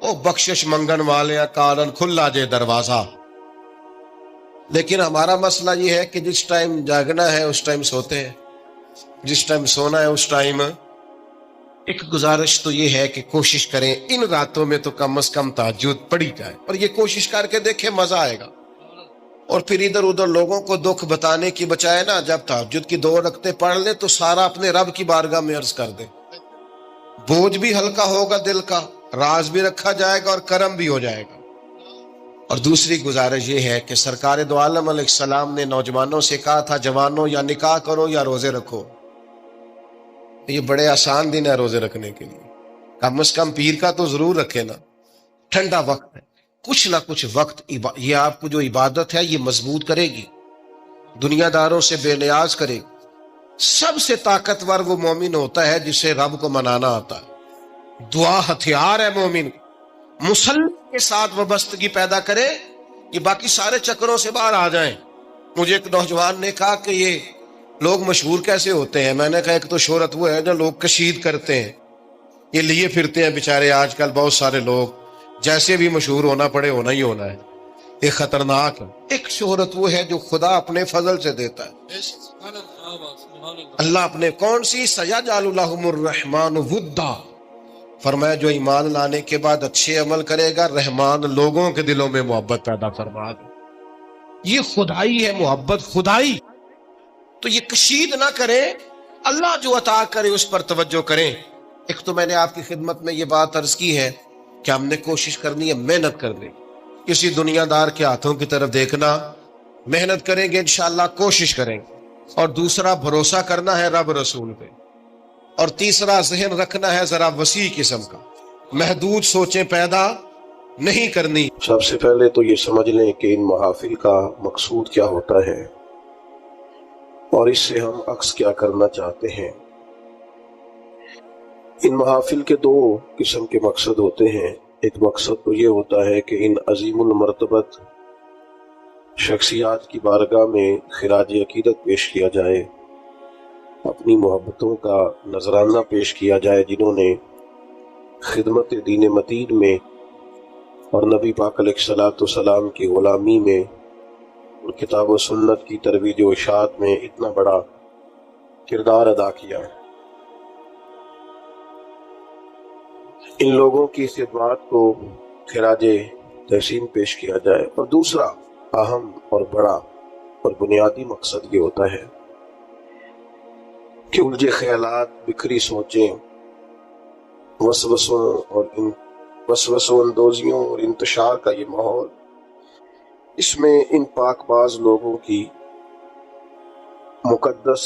او بخشش منگن والے کارن کھلا جے دروازہ۔ لیکن ہمارا مسئلہ یہ ہے کہ جس ٹائم جاگنا ہے اس ٹائم سوتے ہیں، جس ٹائم سونا ہے اس ٹائم۔ ایک گزارش تو یہ ہے کہ کوشش کریں ان راتوں میں تو کم از کم تہجد پڑھی جائے، اور یہ کوشش کر کے دیکھیں مزہ آئے گا۔ اور پھر ادھر ادھر لوگوں کو دکھ بتانے کی بجائے نا، جب تہجد کی 2 رکعتیں پڑھ لیں تو سارا اپنے رب کی بارگاہ میں عرض کر دیں، بوجھ بھی ہلکا ہوگا دل کا، راز بھی رکھا جائے گا اور کرم بھی ہو جائے گا۔ اور دوسری گزارش یہ ہے کہ سرکار دو عالم علیہ السلام نے نوجوانوں سے کہا تھا، جوانوں یا نکاح کرو یا روزے رکھو۔ یہ بڑے آسان دن ہے روزے رکھنے کے لیے، کم از کم پیر کا تو ضرور رکھے نا۔ ٹھنڈا وقت ہے، کچھ نہ کچھ وقت یہ آپ کو جو عبادت ہے یہ مضبوط کرے گی، دنیا داروں سے بے نیاز کرے گی۔ سب سے طاقتور وہ مومن ہوتا ہے جسے رب کو منانا آتا ہے۔ دعا ہتھیار ہے مومن، مسلم کے ساتھ وابستگی پیدا کرے، یہ باقی سارے چکروں سے باہر آ جائیں۔ مجھے ایک نوجوان نے کہا کہ یہ لوگ مشہور کیسے ہوتے ہیں؟ میں نے کہا ایک تو شہرت وہ ہے جو لوگ کشید کرتے ہیں، یہ لیے پھرتے ہیں بیچارے آج کل بہت سارے لوگ، جیسے بھی مشہور ہونا پڑے ہونا ہی ہونا ہے، یہ خطرناک ہے۔ ایک شہرت وہ ہے جو خدا اپنے فضل سے دیتا ہے، اللہ اپنے کون سی سیجعل لہم الرحمن ودا، فرمایا جو ایمان لانے کے بعد اچھے عمل کرے گا رحمان لوگوں کے دلوں میں محبت پیدا فرما دے۔ یہ خدائی ہے محبت، خدائی۔ تو یہ کشید نہ کریں، اللہ جو عطا کرے اس پر توجہ کریں۔ ایک تو میں نے آپ کی خدمت میں یہ بات عرض کی ہے کہ ہم نے کوشش کرنی ہے محنت کرنی، کسی دنیا دار کے ہاتھوں کی طرف دیکھنا، محنت کریں گے انشاءاللہ، کوشش کریں گے۔ اور دوسرا بھروسہ کرنا ہے رب رسول پہ، اور تیسرا ذہن رکھنا ہے ذرا وسیع قسم کا، محدود سوچیں پیدا نہیں کرنی۔ سب سے پہلے تو یہ سمجھ لیں کہ ان محافل کا مقصود کیا ہوتا ہے اور اس سے ہم عکس کیا کرنا چاہتے ہیں۔ ان محافل کے دو قسم کے مقصد ہوتے ہیں۔ ایک مقصد تو یہ ہوتا ہے کہ ان عظیم المرتبت شخصیات کی بارگاہ میں خراج عقیدت پیش کیا جائے، اپنی محبتوں کا نذرانہ پیش کیا جائے، جنہوں نے خدمت دین متین میں اور نبی پاک علیہ الصلوۃ والسلام کی غلامی میں اور کتاب و سنت کی ترویج و اشاعت میں اتنا بڑا کردار ادا کیا۔ ان لوگوں کی خدمات کو خراج تحسین پیش کیا جائے۔ اور دوسرا اہم اور بڑا اور بنیادی مقصد یہ ہوتا ہے کہ الجھے خیالات، بکھری سوچیں، وسوسوں اندوزیوں اور انتشار کا یہ ماحول، اس میں ان پاک باز لوگوں کی مقدس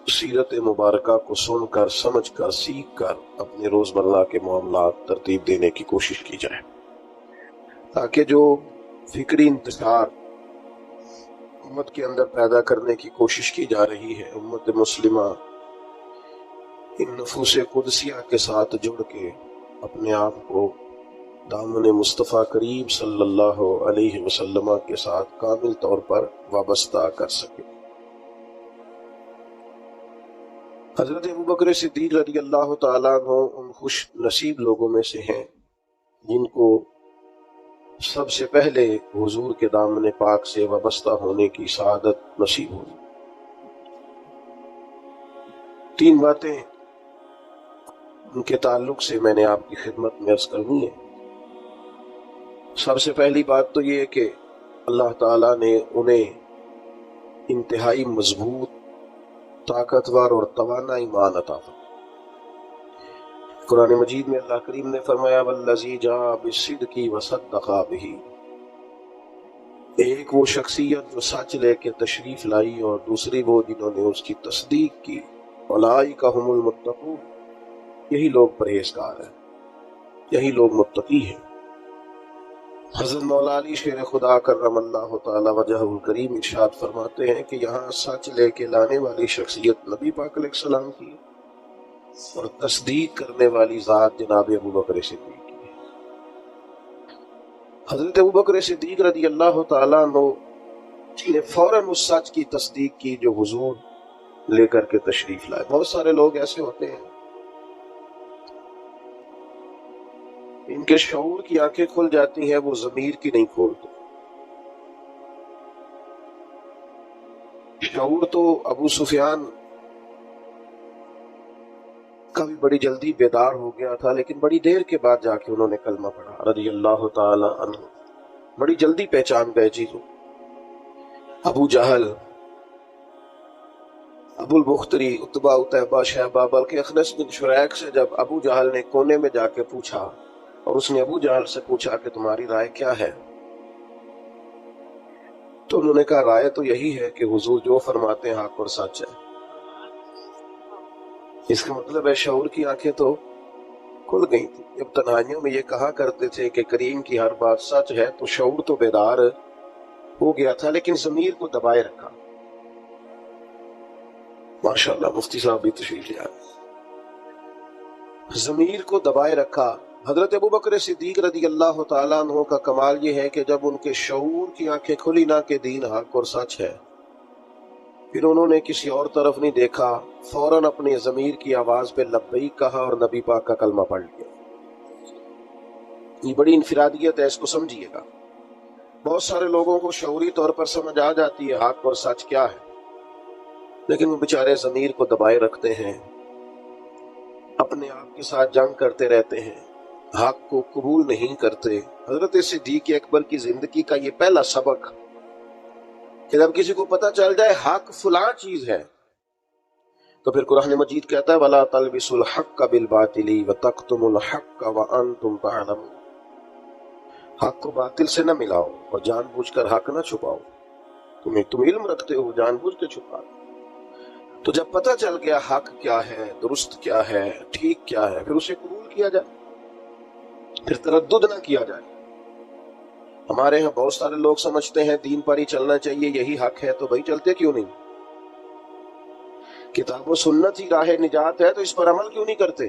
سیرت مبارکہ کو سن کر، سمجھ کر، سیکھ کر اپنے روزمرہ کے معاملات ترتیب دینے کی کوشش کی جائے، تاکہ جو فکری انتشار امت کے اندر پیدا کرنے کی کوشش کی جا رہی ہے، امت مسلمہ ان نفوس قدسیہ کے ساتھ جڑ کے اپنے آپ کو دامن مصطفیٰ کریم صلی اللہ علیہ وسلم کے ساتھ کامل طور پر وابستہ کر سکے۔ حضرت ابوبکر صدیق رضی اللہ تعالیٰ عنہ ان خوش نصیب لوگوں میں سے ہیں جن کو سب سے پہلے حضور کے دامن پاک سے وابستہ ہونے کی سعادت نصیب ہوئی۔ تین باتیں ان کے تعلق سے میں نے آپ کی خدمت میں عرض کرنی ہے۔ سب سے پہلی بات تو یہ ہے کہ اللہ تعالیٰ نے انہیں انتہائی مضبوط، طاقتور اور توانا ایمان عطا فرمایا۔ قرآن مجید میں اللہ کریم نے فرمایا والذی جاء بالصدق وصدق بہ، ایک وہ شخصیت جو سچ لے کے تشریف لائی اور دوسری وہ جنہوں نے اس کی تصدیق کی۔ اولئک هم المتقون، یہی لوگ پرہیزگار ہیں، یہی لوگ متقی ہیں۔ حضرت مولا علی شیر خدا کرم اللہ تعالی وجہہ الکریم ارشاد فرماتے ہیں کہ یہاں سچ لے کے لانے والی شخصیت نبی پاک علیہ السلام کی اور تصدیق کرنے والی ذات جناب ابوبکر صدیق کی ہے۔ حضرت ابوبکر صدیق رضی اللہ تعالیٰ عنہ نے فوراً اس سچ کی تصدیق کی جو حضور لے کر کے تشریف لائے۔ بہت سارے لوگ ایسے ہوتے ہیں ان کے شعور کی آنکھیں کھل جاتی ہیں، وہ ضمیر کی نہیں کھولتے۔ شعور تو ابو سفیان کا بھی بڑی جلدی بیدار ہو گیا تھا، لیکن بڑی دیر کے بعد جا کے انہوں نے کلمہ پڑھا رضی اللہ تعالی عنہ، بڑی جلدی پہچان گئے چیزوں۔ ابو جہل، ابو البختری، عتبہ، عتیبہ، شیبہ، بلکہ اخنس بن شریک سے جب ابو جہل نے کونے میں جا کے پوچھا اور اس نے ابو جہل سے پوچھا کہ تمہاری رائے کیا ہے، تو انہوں نے کہا رائے تو یہی ہے کہ حضور جو فرماتے ہیں حق اور سچ ہے۔ اس کا مطلب ہے شعور کی آنکھیں تو کھل گئی تھی۔ جب تنہائیوں میں یہ کہا کرتے تھے کہ کریم کی ہر بات سچ ہے، تو شعور تو بیدار ہو گیا تھا، لیکن ضمیر کو دبائے رکھا۔ ماشاءاللہ مفتی صاحب بھی تشریف لے آئے۔ ضمیر کو دبائے رکھا۔ حضرت ابوبکر صدیق رضی اللہ تعالیٰ عنہ کا کمال یہ ہے کہ جب ان کے شعور کی آنکھیں کھلی نہ کہ دین حق اور سچ ہے، پھر انہوں نے کسی اور طرف نہیں دیکھا، فوراً اپنے ضمیر کی آواز پہ لبیک کہا اور نبی پاک کا کلمہ پڑھ لیا۔ یہ بڑی انفرادیت ہے، اس کو سمجھیے گا۔ بہت سارے لوگوں کو شعوری طور پر سمجھ آ جاتی ہے حق اور سچ کیا ہے، لیکن وہ بیچارے ضمیر کو دبائے رکھتے ہیں، اپنے آپ کے ساتھ جنگ کرتے رہتے ہیں، حق کو قبول نہیں کرتے۔ حضرت صدیق اکبر کی زندگی کا یہ پہلا سبق کہ جب کسی کو پتہ چل جائے حق فلاں چیز ہے، تو پھر قرآن مجید کہتا ہے وَلَا تَلْبِسُوا الْحَقَّ بِالْبَاطِلِ وَتَكْتُمُوا الْحَقَّ وَأَنْتُمْ تَعْلَمُونَ۔ حق کو باطل سے نہ ملاؤ اور جان بوجھ کر حق نہ چھپاؤ، تم علم رکھتے ہو، جان بوجھ کے چھپا۔ تو جب پتہ چل گیا حق کیا ہے، درست کیا ہے، ٹھیک کیا ہے، پھر اسے قبول کیا جائے، پھر تردد نہ کیا جائے۔ ہمارے ہاں بہت سارے لوگ سمجھتے ہیں دین پر ہی چلنا چاہیے، یہی حق ہے، تو بھائی چلتے کیوں نہیں؟ کتاب و سنت ہی راہ نجات ہے تو اس پر عمل کیوں نہیں کرتے؟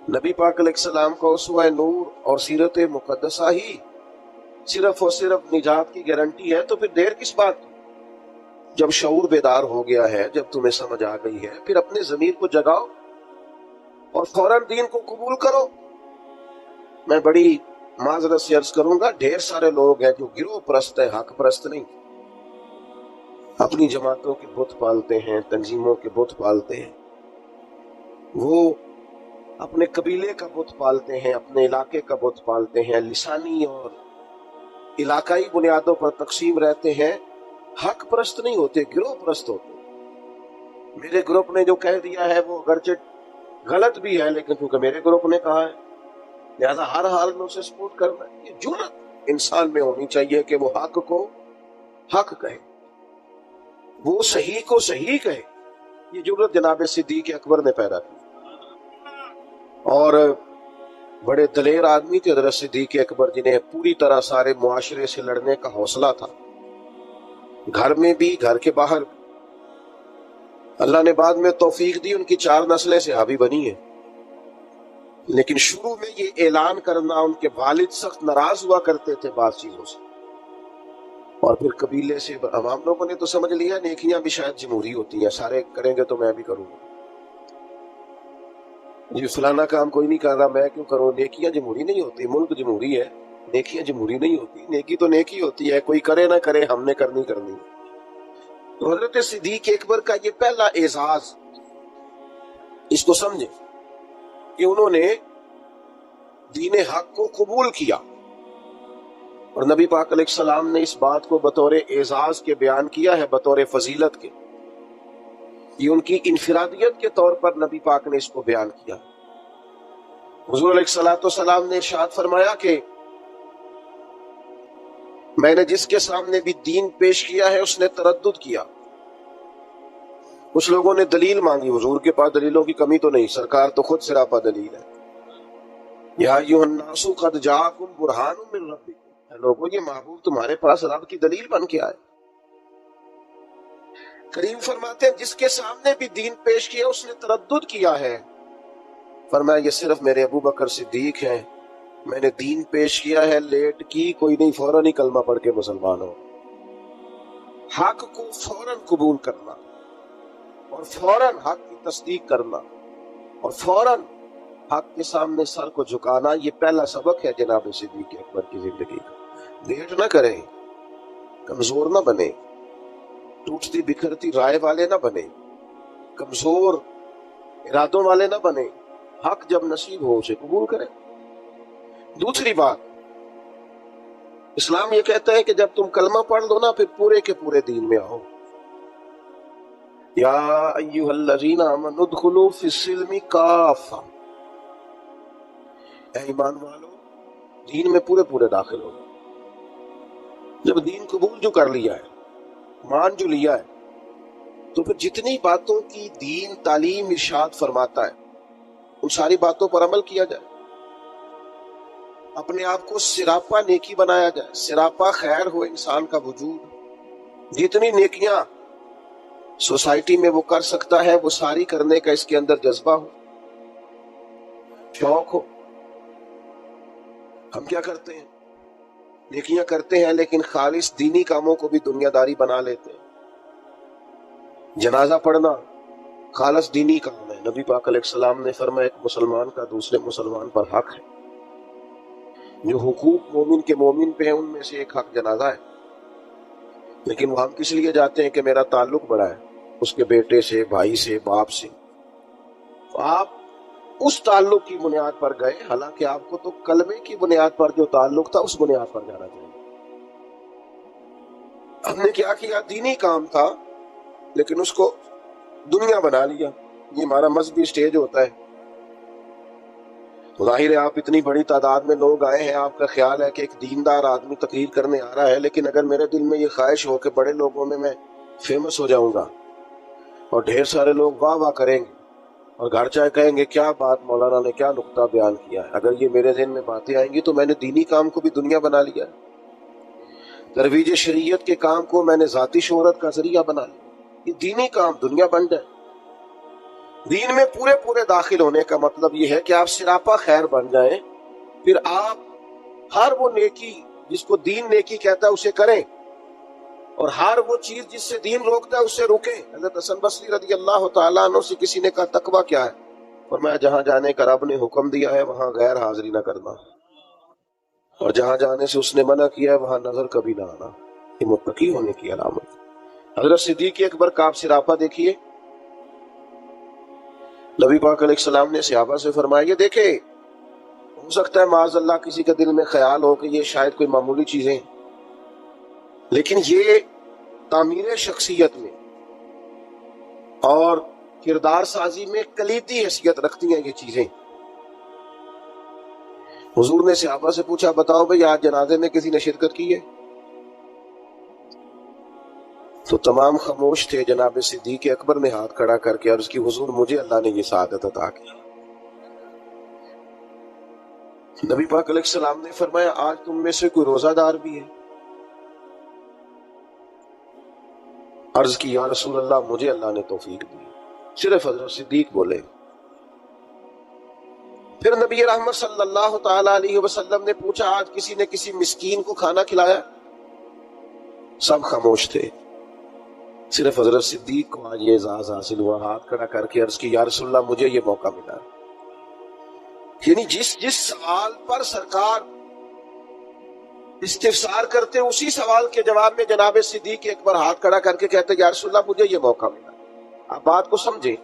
نبی پاک علیہ السلام کا اسوہ نور اور سیرت مقدسہ ہی صرف اور صرف نجات کی گارنٹی ہے، تو پھر دیر کس بات؟ جب شعور بیدار ہو گیا ہے، جب تمہیں سمجھ آ گئی ہے، پھر اپنے ضمیر کو جگاؤ اور فوراً دین کو قبول کرو۔ میں بڑی معذرت سے عرض کروں گا، ڈھیر سارے لوگ ہیں جو گروہ پرست ہیں، حق پرست نہیں، اپنی جماعتوں کے بت پالتے ہیں، تنظیموں کے بت پالتے ہیں، وہ اپنے قبیلے کا بت پالتے ہیں، اپنے علاقے کا بت پالتے ہیں، لسانی اور علاقائی بنیادوں پر تقسیم رہتے ہیں، حق پرست نہیں ہوتے، گروہ پرست ہوتے۔ میرے گروپ نے جو کہہ دیا ہے وہ اگرچہ غلط بھی ہے، لیکن کیونکہ میرے گروپ نے کہا ہے لہذا ہر حال میں اسے سپورٹ کرنا ہے۔ یہ جرأت انسان میں ہونی چاہیے کہ وہ حق کو حق کہے، وہ صحیح کو صحیح کہے۔ یہ جرأت جناب صدیق اکبر نے پیدا کی، اور بڑے دلیر آدمی تھے حضرت صدیق اکبر، جنہیں پوری طرح سارے معاشرے سے لڑنے کا حوصلہ تھا، گھر میں بھی گھر کے باہر بھی۔ اللہ نے بعد میں توفیق دی، ان کی 4 نسلیں صحابی بنی ہیں، لیکن شروع میں یہ اعلان کرنا، ان کے والد سخت ناراض ہوا کرتے تھے بعض چیزوں سے، اور پھر قبیلے سے عوام لوگوں نے تو سمجھ لیا نیکیاں بھی شاید جمہوری ہوتی ہیں، سارے کریں گے تو میں بھی کروں گا، یہ فلانا کام کوئی نہیں کر رہا میں کیوں کروں۔ نیکیاں جمہوری نہیں ہوتی، ملک جمہوری ہے، نیکیاں جمہوری نہیں ہوتی، نیکی تو نیکی ہوتی ہے، کوئی کرے نہ کرے ہم نے کرنی کرنی۔ تو حضرت صدیق اکبر کا یہ پہلا اعزاز، اس کو سمجھیں کہ انہوں نے دین حق کو قبول کیا، اور نبی پاک علیہ السلام نے اس بات کو بطور اعزاز کے بیان کیا ہے، بطور فضیلت کے، یہ ان کی انفرادیت کے طور پر نبی پاک نے اس کو بیان کیا۔ حضور علیہ السلام نے ارشاد فرمایا کہ میں نے جس کے سامنے بھی دین پیش کیا ہے اس نے تردد کیا۔ کچھ لوگوں نے دلیل مانگی، حضور کے پاس دلیلوں کی کمی تو نہیں، سرکار تو خود سراپا دلیل ہے۔ یا ایھا الناس قد جاءکم برہان من ربکم، اے لوگوں یہ محبوب تمہارے پاس رب کی دلیل بن کے آئے۔ کریم فرماتے ہیں جس کے سامنے بھی دین پیش کیا اس نے تردد کیا ہے، فرمایا یہ صرف میرے ابو بکر صدیق ہیں، میں نے دین پیش کیا ہے، لیٹ کی کوئی نہیں، فوراً ہی کلمہ پڑھ کے مسلمان ہو۔ حق کو فوراً قبول کرنا، اور فوراً حق کی تصدیق کرنا، اور فوراً حق کے سامنے سر کو جھکانا، یہ پہلا سبق ہے جناب صدیق اکبر کی زندگی کا۔ لیٹ نہ کریں، کمزور نہ بنے، ٹوٹتی بکھرتی رائے والے نہ بنے، کمزور ارادوں والے نہ بنے، حق جب نصیب ہو اسے قبول کریں۔ دوسری بات، اسلام یہ کہتا ہے کہ جب تم کلمہ پڑھ لو نا پھر پورے کے پورے دین میں آؤ۔ یا ایھا الذین آمنوا ادخلوا فی السلم کافہ، اے ایمان والو دین میں پورے پورے داخل ہو۔ جب دین قبول جو کر لیا ہے، مان جو لیا ہے، تو پھر جتنی باتوں کی دین تعلیم ارشاد فرماتا ہے ان ساری باتوں پر عمل کیا جائے، اپنے آپ کو سراپا نیکی بنایا جائے، سراپا خیر ہو انسان کا وجود، جتنی نیکیاں سوسائٹی میں وہ کر سکتا ہے وہ ساری کرنے کا اس کے اندر جذبہ ہو، شوق ہو۔ ہم کیا کرتے ہیں؟ نیکیاں کرتے ہیں لیکن خالص دینی کاموں کو بھی دنیا داری بنا لیتے ہیں۔ جنازہ پڑھنا خالص دینی کام ہے، نبی پاک علیہ السلام نے فرمایا ایک مسلمان کا دوسرے مسلمان پر حق ہے، جو حقوق مومن کے مومن پہ ہیں ان میں سے ایک حق جنازہ ہے، لیکن وہ ہم کس لیے جاتے ہیں کہ میرا تعلق بڑا ہے، اس کے بیٹے سے، بھائی سے، باپ سے، تو آپ اس تعلق کی بنیاد پر گئے، حالانکہ آپ کو تو کلمے کی بنیاد پر جو تعلق تھا اس بنیاد پر جانا چاہیے۔ ہم نے کیا کیا؟ دینی کام تھا لیکن اس کو دنیا بنا لیا۔ یہ ہمارا مذہبی سٹیج ہوتا ہے۔ ظاہر ہے آپ اتنی بڑی تعداد میں لوگ آئے ہیں، آپ کا خیال ہے کہ ایک دیندار آدمی تقریر کرنے آ رہا ہے، لیکن اگر میرے دل میں یہ خواہش ہو کہ بڑے لوگوں میں فیمس ہو جاؤں گا اور ڈھیر سارے لوگ واہ واہ کریں گے اور گھر جائے کہیں گے کیا بات مولانا نے کیا نقطہ بیان کیا ہے، اگر یہ میرے ذہن میں باتیں آئیں گی تو میں نے دینی کام کو بھی دنیا بنا لیا، ترویج شریعت کے کام کو میں نے ذاتی شہرت کا ذریعہ بنا لیا۔ یہ دینی کام دنیا بن جائے۔ دین میں پورے پورے داخل ہونے کا مطلب یہ ہے کہ آپ سراپا خیر بن جائیں، پھر آپ ہر وہ نیکی جس کو دین نیکی کہتا ہے اسے کریں، اور ہر وہ چیز جس سے دین روکتا ہے اس سے رکیں۔ حضرت حسن بصری رضی اللہ تعالیٰ عنہ سے کسی نے کہا تقویٰ کیا ہے؟ فرمایا جہاں جانے کا رب نے حکم دیا ہے وہاں غیر حاضری نہ کرنا، اور جہاں جانے سے اس نے منع کیا ہے وہاں نظر کبھی نہ آنا۔ یہ متقی ہونے کی علامت۔ حضرت صدیق اکبر کا آپ سراپا دیکھیے، نبی پاک علیہ السلام نے صحابہ سے فرمایا یہ دیکھے، ہو سکتا ہے معاذ اللہ کسی کے دل میں خیال ہو کہ یہ شاید کوئی معمولی چیزیں، لیکن یہ تعمیر شخصیت میں اور کردار سازی میں کلیدی حیثیت رکھتی ہیں یہ چیزیں۔ حضور نے صحابہ سے پوچھا بتاؤ بھئی آج جنازے میں کسی نے شرکت کی ہے؟ تو تمام خاموش تھے۔ جناب صدیق اکبر نے ہاتھ کھڑا کر کے عرض کی حضور مجھے اللہ نے یہ سعادت عطا کی۔ نبی پاک علیہ السلام نے فرمایا آج تم میں سے کوئی روزہ دار بھی ہے؟ عرض کی یا رسول اللہ مجھے اللہ نے توفیق دی۔ صرف حضرت صدیق بولے۔ پھر نبی رحمت صلی اللہ تعالی علیہ وسلم نے پوچھا آج کسی نے کسی مسکین کو کھانا کھلایا؟ سب خاموش تھے، صرف حضرت صدیق کو آج یہ اعزاز حاصل ہوا۔ ہاتھ کھڑا کر کے عرض کی یا رسول اللہ مجھے یہ موقع ملا۔ یعنی جس سوال پر سرکار استفسار کرتے اسی سوال کے جواب میں جناب صدیق اکبر ہاتھ کھڑا کر کے کہتے یا رسول اللہ مجھے یہ موقع ملا۔ آپ بات کو سمجھیں،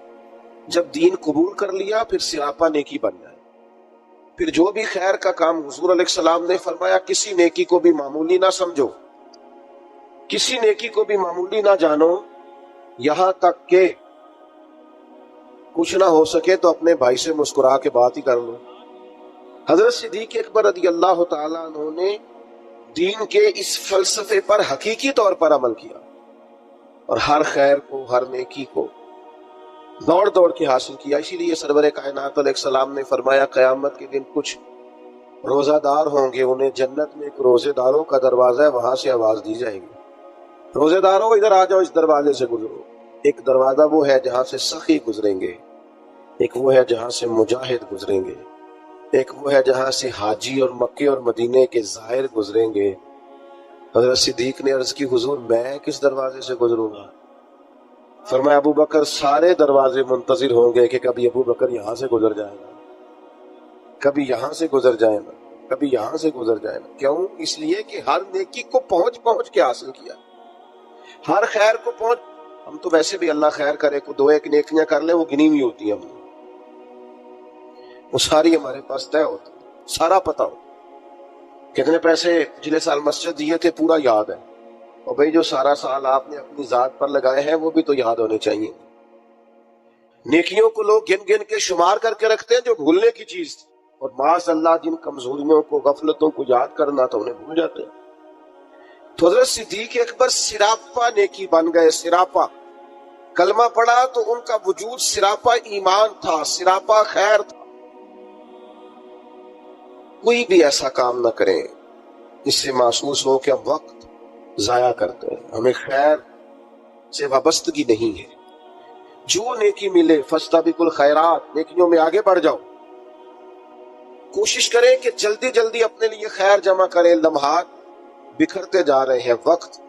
جب دین قبول کر لیا پھر سراپا نیکی بن جائے، پھر جو بھی خیر کا کام حضور علیہ السلام نے فرمایا کسی نیکی کو بھی معمولی نہ سمجھو، کسی نیکی کو بھی معمولی نہ جانو، یہاں تک کہ کچھ نہ ہو سکے تو اپنے بھائی سے مسکرا کے بات ہی کر لو۔ حضرت صدیق اکبر رضی اللہ تعالیٰ عنہ نے دین کے اس فلسفے پر حقیقی طور پر عمل کیا اور ہر خیر کو، ہر نیکی کو دوڑ دوڑ کے حاصل کیا۔ اسی لیے سرور کائنات علیہ السلام نے فرمایا قیامت کے دن کچھ روزہ دار ہوں گے، انہیں جنت میں ایک روزے داروں کا دروازہ ہے، وہاں سے آواز دی جائے گی روزے داروں ادھر آ جاؤ، اس دروازے سے گزرو۔ ایک دروازہ وہ ہے جہاں سے سخی گزریں گے، ایک وہ ہے جہاں سے مجاہد گزریں گے، ایک وہ ہے جہاں سے حاجی اور مکے اور مدینے کے زائر گزریں گے۔ حضرت صدیق نے عرض کی حضور میں کس دروازے سے گزروں گا؟ فرمایا ابو بکر سارے دروازے منتظر ہوں گے کہ کبھی ابو بکر یہاں سے گزر جائے گا، کبھی یہاں سے گزر جائے گا، کبھی یہاں سے گزر جائے گا۔ کیوں؟ اس لیے کہ ہر نیکی کو پہنچ کے حاصل کیا، ہر خیر کو پہنچ۔ ہم تو ویسے بھی اللہ خیر کرے کو دو ایک نیکیاں کر لیں وہ گنی ہوئی ہوتی ہیں، ہم وہ ساری ہمارے پاس طے ہوتی، سارا پتہ ہو کتنے پیسے پچھلے سال مسجد دیے تھے پورا یاد ہے، اور بھئی جو سارا سال آپ نے اپنی ذات پر لگائے ہیں وہ بھی تو یاد ہونے چاہیے۔ نیکیوں کو لوگ گن گن کے شمار کر کے رکھتے ہیں جو بھولنے کی چیز تھی، اور معاذ اللہ جن کمزوریوں کو، غفلتوں کو یاد کرنا تو انہیں بھول جاتے ہیں۔ تو حضرت صدیق اکبر سراپا نیکی بن گئے، سراپا کلمہ پڑھا تو ان کا وجود سراپا ایمان تھا، سراپا خیر تھا۔ کوئی بھی ایسا کام نہ کریں جس سے محسوس ہو کہ ہم وقت ضائع کرتے ہیں، ہمیں خیر سے وابستگی نہیں ہے۔ جو نیکی ملے فاستبقوا الخیرات، نیکیوں میں آگے بڑھ جاؤ، کوشش کریں کہ جلدی جلدی اپنے لیے خیر جمع کریں۔ لمحات بکھرتے جا رہے ہیں، وقت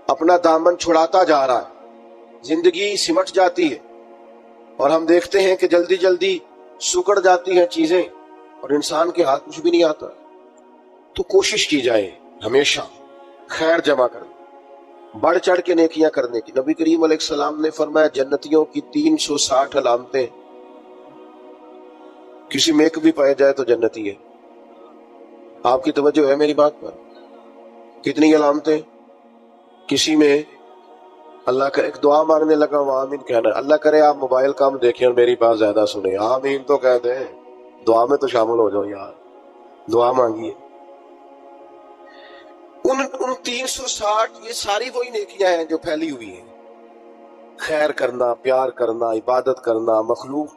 اپنا دامن چھڑاتا جا رہا ہے، زندگی سمٹ جاتی ہے اور ہم دیکھتے ہیں کہ جلدی جلدی سکڑ جاتی ہیں چیزیں اور انسان کے ہاتھ کچھ بھی نہیں آتا۔ تو کوشش کی جائے ہمیشہ خیر جمع کرنا، بڑھ چڑھ کے نیکیاں کرنے کی. نبی کریم علیہ السلام نے فرمایا جنتیوں کی 360 علامتیں، کسی میں ایک بھی پائے جائے تو جنتی ہے. آپ کی توجہ ہے میری بات پر؟ کتنی علامتیں؟ کسی میں اللہ کا ایک دعا مانگنے لگا وہ آمین کہنا ہے. اللہ کرے آپ موبائل کم دیکھیں اور میری بات زیادہ سنیں، آمین تو کہتے ہیں، دعا میں تو شامل ہو جاؤ یار، دعا مانگیے. ان 360 یہ ساری وہی نیکیاں ہیں جو پھیلی ہوئی ہیں. خیر کرنا، پیار کرنا، عبادت کرنا، مخلوق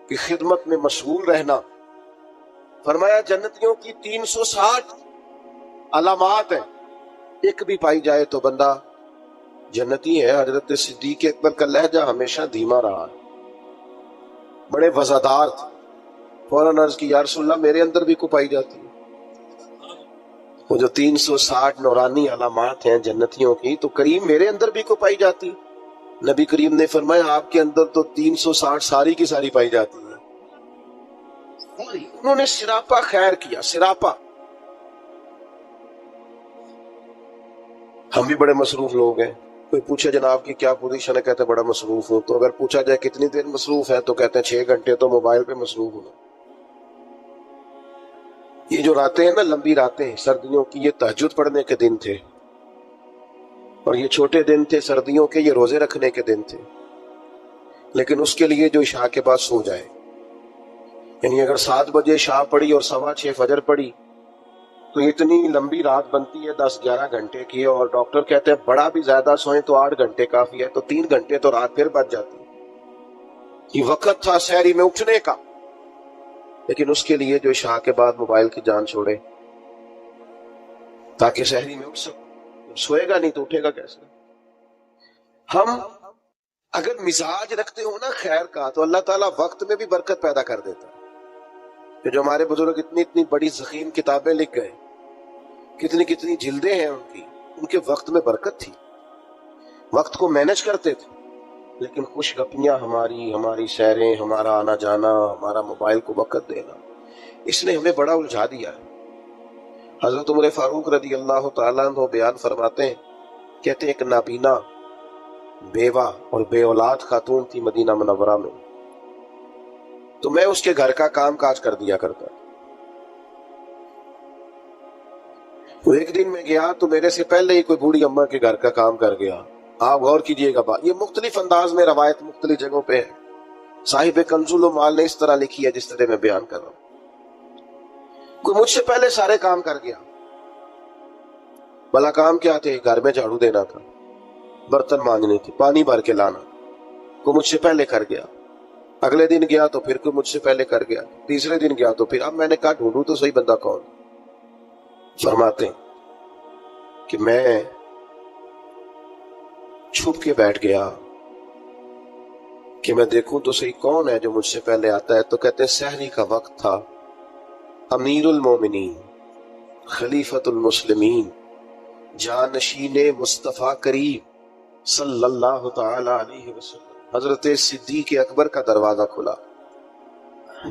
کی خدمت میں مشغول رہنا. فرمایا جنتیوں کی 360 علامات ہیں، ایک بھی پائی جائے تو بندہ جنتی ہے. حضرت صدیق اکبر کا لہجہ ہمیشہ دھیما رہا، بڑے وزادار تھے. فوراً عرض کی یا رسول اللہ میرے اندر بھی کو پائی جاتی ہے. وہ جو 360 نورانی علامات ہیں جنتیوں کی تو کریم میرے اندر بھی کو پائی جاتی. نبی کریم نے فرمایا آپ کے اندر تو 360 ساری کی ساری پائی جاتی ہے. انہوں نے سراپا خیر کیا، سراپا. ہم بھی بڑے مصروف لوگ ہیں. کوئی پوچھے جناب کی کیا پوزیشن ہے، کہتے ہیں بڑا مصروف ہوں. تو اگر پوچھا جائے کتنی دیر مصروف ہے تو کہتے ہیں 6 گھنٹے تو موبائل پہ مصروف ہوں. یہ جو راتیں ہیں نا، لمبی راتیں سردیوں کی، یہ تہجد پڑھنے کے دن تھے. اور یہ چھوٹے دن تھے سردیوں کے، یہ روزے رکھنے کے دن تھے. لیکن اس کے لیے جو عشاء کے بعد سو جائے، یعنی اگر 7 بجے عشاء پڑھی اور 6:15 فجر پڑھی تو اتنی لمبی رات بنتی ہے 10-11 گھنٹے کی. اور ڈاکٹر کہتے ہیں بڑا بھی زیادہ سوئیں تو 8 گھنٹے کافی ہے، تو 3 گھنٹے تو رات پھر بچ جاتی. یہ وقت تھا سحری میں اٹھنے کا، لیکن اس کے لیے جو عشاء کے بعد موبائل کی جان چھوڑے تاکہ سحری میں اٹھ سکے. سوئے گا نہیں تو اٹھے گا کیسے؟ ہم اگر مزاج رکھتے ہو نا خیر کا تو اللہ تعالیٰ وقت میں بھی برکت پیدا کر دیتا ہے. کہ جو ہمارے بزرگ اتنی بڑی ضخیم کتابیں لکھ گئے، کتنی جلدیں ہیں ان کے وقت میں برکت تھی، وقت کو مینج کرتے تھے. لیکن خوش گپیاں ہماری سیریں، ہمارا آنا جانا، ہمارا موبائل کو وقت دینا، اس نے ہمیں بڑا الجھا دیا ہے. حضرت عمر فاروق رضی اللہ تعالیٰ عنہ بیان فرماتے ہیں، کہتے ہیں ایک نابینا بیوہ اور بے اولاد خاتون تھی مدینہ منورہ میں. تو میں اس کے گھر کا کام کاج کر دیا کرتا. وہ ایک دن میں گیا تو میرے سے پہلے ہی کوئی بوڑھی اماں کے گھر کا کام کر گیا. آپ غور کیجئے گا بات، یہ مختلف انداز میں روایت مختلف جگہوں پہ ہے. صاحب کنز المال نے اس طرح لکھی ہے جس طرح میں بیان کر رہا ہوں. کوئی مجھ سے پہلے سارے کام کر گیا. بھلا کام کیا تھے؟ گھر میں جھاڑو دینا تھا، برتن مانجنے تھے، پانی بھر کے لانا. کوئی مجھ سے پہلے کر گیا. اگلے دن گیا تو پھر کوئی مجھ سے پہلے کر گیا. تیسرے دن گیا تو پھر. اب میں نے کہا ڈھونڈوں تو صحیح بندہ کون. فرماتے ہیں کہ میں چھپ کے بیٹھ گیا کہ میں دیکھوں تو صحیح کون ہے جو مجھ سے پہلے آتا ہے. تو کہتے ہیں سحری کا وقت تھا. امیر المومنین، خلیفۃ المسلمین، جانشین مصطفیٰ کریم صلی اللہ تعالی علیہ وسلم حضرت صدیق اکبر کا دروازہ کھلا.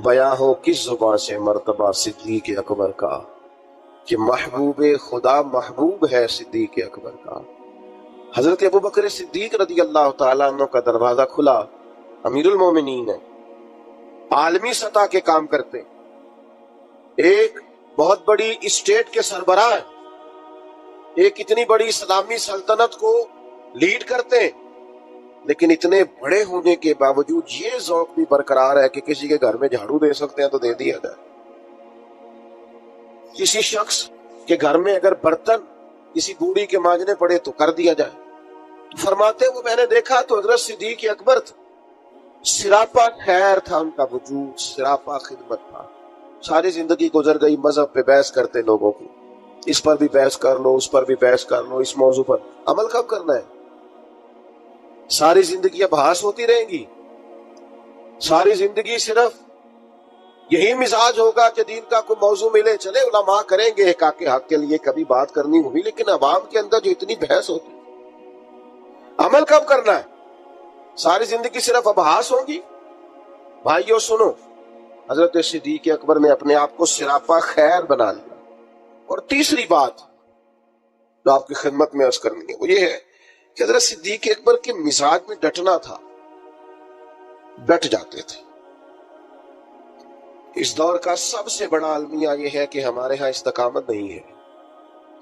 بیاں ہو کس زبان سے مرتبہ صدیق اکبر کا کہ محبوب خدا محبوب ہے صدیق اکبر کا. حضرت ابوبکر صدیق رضی اللہ تعالیٰ عنہ کا دروازہ کھلا. امیر المومنین ہے، عالمی سطح کے کام کرتے، ایک بہت بڑی اسٹیٹ کے سربراہ ہیں، ایک اتنی بڑی اسلامی سلطنت کو لیڈ کرتے ہیں. لیکن اتنے بڑے ہونے کے باوجود یہ ذوق بھی برقرار ہے کہ کسی کے گھر میں جھاڑو دے سکتے ہیں تو دے دیا جائے. کسی شخص کے گھر میں اگر برتن کسی بوڑھی کے مانجنے پڑے تو کر دیا جائے. فرماتے وہ میں نے دیکھا تو حضرت صدیق اکبر تھا. سراپا خیر تھا ان کا وجود، سراپا خدمت تھا. ساری زندگی گزر گئی مذہب پہ بحث کرتے لوگوں کی، اس پر بھی بحث کر لو، اس پر بھی بحث کر لو، اس موضوع پر عمل کب کرنا ہے؟ ساری زندگی ابحاث ہوتی رہیں گی. ساری زندگی صرف یہی مزاج ہوگا کہ دین کا کوئی موضوع ملے چلے علماء کریں گے حقاق حق کے لیے کبھی بات کرنی ہوئی. لیکن عوام کے اندر جو اتنی بحث ہوتی، عمل کب کرنا ہے؟ ساری زندگی صرف ابحاث ہوگی. بھائیو سنو، حضرت صدیق اکبر نے اپنے آپ کو سراپا خیر بنا لیا. اور تیسری بات جو آپ کی خدمت میں عرض کرنی ہے وہ یہ ہے کہ حضرت صدیق اکبر کے مزاج میں ڈٹنا تھا، ڈٹ جاتے تھے۔ اس دور کا سب سے بڑا المیہ یہ ہے کہ ہمارے ہاں استقامت نہیں ہے۔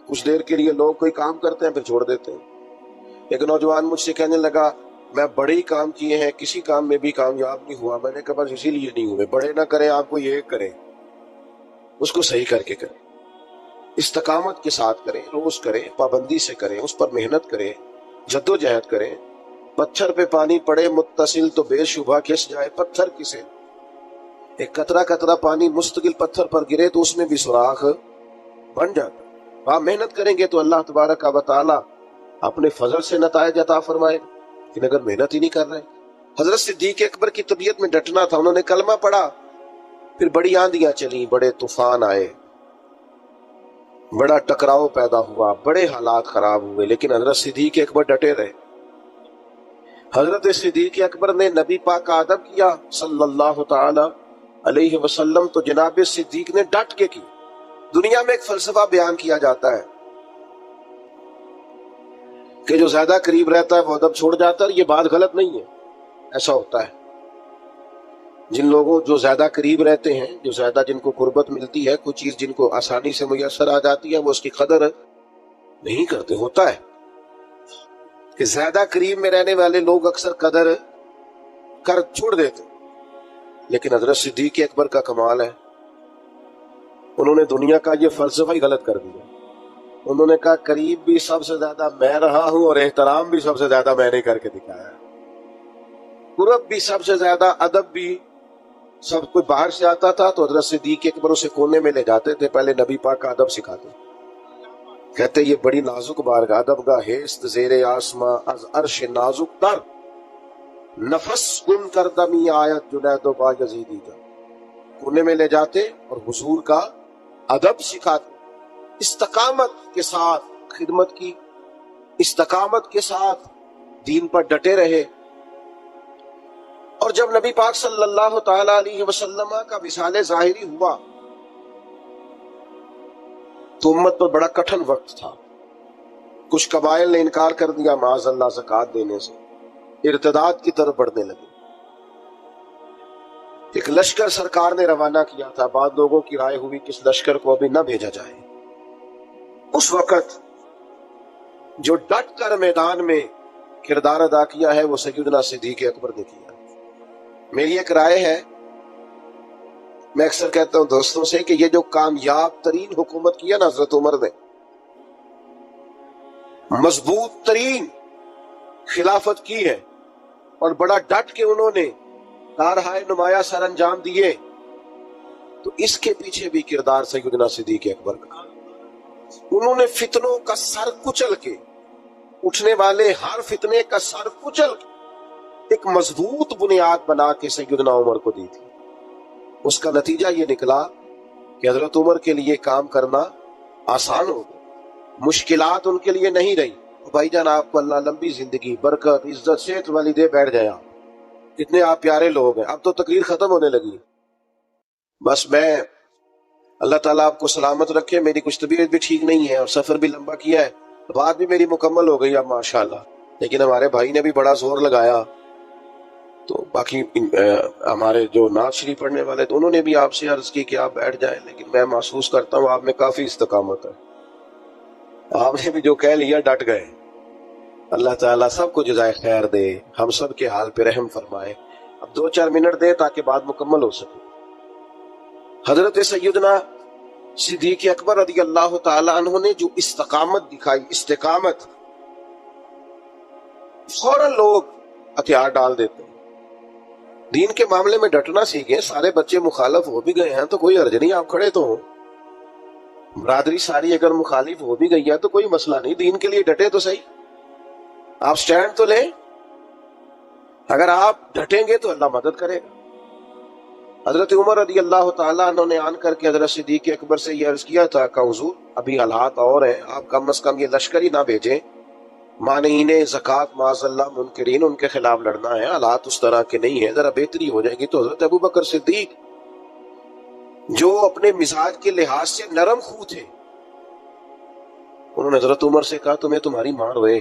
کچھ دیر کے لیے لوگ کوئی کام کرتے ہیں پھر چھوڑ دیتے ہیں۔ ایک نوجوان مجھ سے کہنے لگا میں بڑے ہی کام کیے ہیں، کسی کام میں بھی کامیاب نہیں ہوا۔ میں نے کہا بس اسی لیے نہیں ہوئے، بڑے نہ کریں آپ کو، یہ کریں، اس کو صحیح کر کے کریں، استقامت کے ساتھ کریں، روز کریں، پابندی سے کریں، اس پر محنت کریں، جدوجہد کریں۔ پتھر پہ پانی پڑے متصل تو بے شبہ کھس جائے پتھر کسے۔ ایک قطرہ قطرہ پانی مستقل پتھر پر گرے تو اس میں بھی سوراخ بن جاتا۔ آپ محنت کریں گے تو اللہ تبارک و تعالی اپنے فضل سے نتائج عطا فرمائے گا، لیکن اگر محنت ہی نہیں کر رہے۔ حضرت صدیق اکبر کی طبیعت میں ڈٹنا تھا، انہوں نے کلمہ پڑھا، پھر بڑی آندیاں چلیں، بڑے طوفان آئے، بڑا ٹکراؤ پیدا ہوا، بڑے حالات خراب ہوئے، لیکن حضرت صدیق اکبر ڈٹے رہے۔ حضرت صدیق اکبر نے نبی پاک کا ادب کیا صلی اللہ تعالی علیہ وسلم، تو جناب صدیق نے ڈٹ کے کی۔ دنیا میں ایک فلسفہ بیان کیا جاتا ہے کہ جو زیادہ قریب رہتا ہے وہ ادب چھوڑ جاتا ہے، یہ بات غلط نہیں ہے، ایسا ہوتا ہے۔ جن لوگوں جو زیادہ قریب رہتے ہیں، جو زیادہ جن کو قربت ملتی ہے، کوئی چیز جن کو آسانی سے میسر آ جاتی ہے، وہ اس کی قدر نہیں کرتے۔ ہوتا ہے کہ زیادہ قریب میں رہنے والے لوگ اکثر قدر کر چھوڑ دیتے، لیکن حضرت صدیق اکبر کا کمال ہے، انہوں نے دنیا کا یہ فلسفہ ہی غلط کر دیا۔ انہوں نے کہا قریب بھی سب سے زیادہ میں رہا ہوں اور احترام بھی سب سے زیادہ میں نے کر کے دکھایا ہے، قرب بھی سب سے زیادہ، ادب بھی۔ سب کوئی باہر سے آتا تھا تو حضرت صدیق اکبر اسے کونے میں لے جاتے تھے، پہلے نبی پاک کا ادب سکھاتے، کہتے یہ بڑی نازک بارگاہ، ادب گاہ ہست زیر آسماں از عرش نازک تر، نفس گم کر دمی آیت جنید و با یزیدی کا۔ کونے میں لے جاتے اور حضور کا ادب سکھاتے، استقامت کے ساتھ خدمت کی، استقامت کے ساتھ دین پر ڈٹے رہے۔ اور جب نبی پاک صلی اللہ تعالی علیہ وسلم کا وصال ظاہری ہوا تو امت پر بڑا کٹھن وقت تھا۔ کچھ قبائل نے انکار کر دیا معاذ اللہ زکوٰۃ دینے سے، ارتداد کی طرف بڑھنے لگے۔ ایک لشکر سرکار نے روانہ کیا تھا، بعض لوگوں کی رائے ہوئی کہ اس لشکر کو ابھی نہ بھیجا جائے۔ اس وقت جو ڈٹ کر میدان میں کردار ادا کیا ہے وہ سیدنا صدیق اکبر نے کیا۔ میری ایک رائے ہے، میں اکثر کہتا ہوں دوستوں سے کہ یہ جو کامیاب ترین حکومت کی ہے نا حضرت عمر نے، مضبوط ترین خلافت کی ہے، اور بڑا ڈٹ کے انہوں نے کارہائے نمایاں سر انجام دیے، تو اس کے پیچھے بھی کردار سیدنا صدیق اکبر کا۔ انہوں نے فتنوں کا سر کچل کے، اٹھنے والے ہر فتنے کا سر کچل کے ایک مضبوط بنیاد بنا کے سیدنا عمر کو دی تھی۔ اس کا نتیجہ یہ نکلا کہ حضرت عمر کے لیے کام کرنا آسان ہو گیا، مشکلات ان کے لیے نہیں رہی۔ بھائی جان آپ کو اللہ لمبی زندگی، برکت، عزت، صحت والی دے، بیٹھ جائے آپ، کتنے آپ پیارے لوگ ہیں۔ اب تو تقریر ختم ہونے لگی، بس میں اللہ تعالیٰ آپ کو سلامت رکھے، میری کچھ طبیعت بھی ٹھیک نہیں ہے اور سفر بھی لمبا کیا ہے، بات بھی میری مکمل ہو گئی اب ماشاءاللہ، لیکن ہمارے بھائی نے بھی بڑا زور لگایا، تو باقی ہمارے جو نعت شریف پڑھنے والے تو انہوں نے بھی آپ سے عرض کی کہ آپ بیٹھ جائیں، لیکن میں محسوس کرتا ہوں آپ میں کافی استقامت ہے، آپ نے بھی جو کہہ لیا ڈٹ گئے۔ اللہ تعالیٰ سب کو جزائے خیر دے، ہم سب کے حال پہ رحم فرمائے۔ اب 2-4 منٹ دے تاکہ بات مکمل ہو سکے۔ حضرت سیدنا صدیق اکبر رضی اللہ تعالیٰ عنہ نے جو استقامت دکھائی، استقامت، فوراً لوگ ہتھیار ڈال دیتے ہیں۔ دین کے معاملے میں ڈٹنا سیکھیں، سارے بچے مخالف ہو بھی گئے ہیں تو کوئی حرج نہیں، آپ کھڑے تو ہوں، برادری ساری اگر مخالف ہو بھی گئی ہے تو کوئی مسئلہ نہیں، دین کے لیے ڈٹے تو صحیح، آپ سٹینڈ تو لیں۔ اگر آپ ڈٹیں گے تو اللہ مدد کرے گا۔ حضرت عمر رضی اللہ تعالیٰ عنہ نے آن کر کے حضرت صدیق اکبر سے یہ عرض کیا تھا کہ حضور ابھی حالات اور ہیں، آپ کم از کم یہ لشکر ہی نہ بھیجیں، مانعین زکوٰۃ معاذ اللہ منکرین ان کے خلاف لڑنا ہے، حالات اس طرح کے نہیں ہیں، ذرا بہتری ہو جائے گی۔ تو حضرت ابوبکر صدیق جو اپنے مزاج کے لحاظ سے نرم خو تھے، انہوں نے حضرت عمر سے کہا تمہیں تمہاری ماں روئے،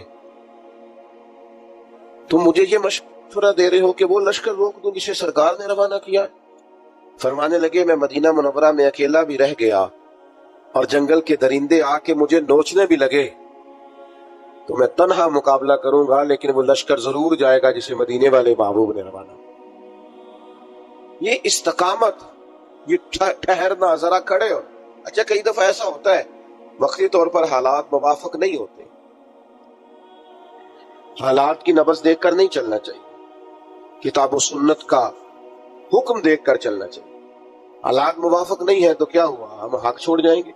تم مجھے یہ مشورہ دے رہے ہو کہ وہ لشکر روک دوں جسے سرکار نے روانہ کیا؟ فرمانے لگے میں مدینہ منورہ میں اکیلا بھی رہ گیا اور جنگل کے درندے آ کے مجھے نوچنے بھی لگے تو میں تنہا مقابلہ کروں گا، لیکن وہ لشکر ضرور جائے گا جسے مدینے والے محبوب نے روانہ۔ یہ استقامت، یہ ٹھہرنا، ذرا کھڑے ہو۔ اچھا کئی دفعہ ایسا ہوتا ہے وقتی طور پر حالات موافق نہیں ہوتے، حالات کی نبض دیکھ کر نہیں چلنا چاہیے، کتاب و سنت کا حکم دیکھ کر چلنا چاہیے۔ حالات موافق نہیں ہے تو کیا ہوا، ہم حق چھوڑ جائیں گے؟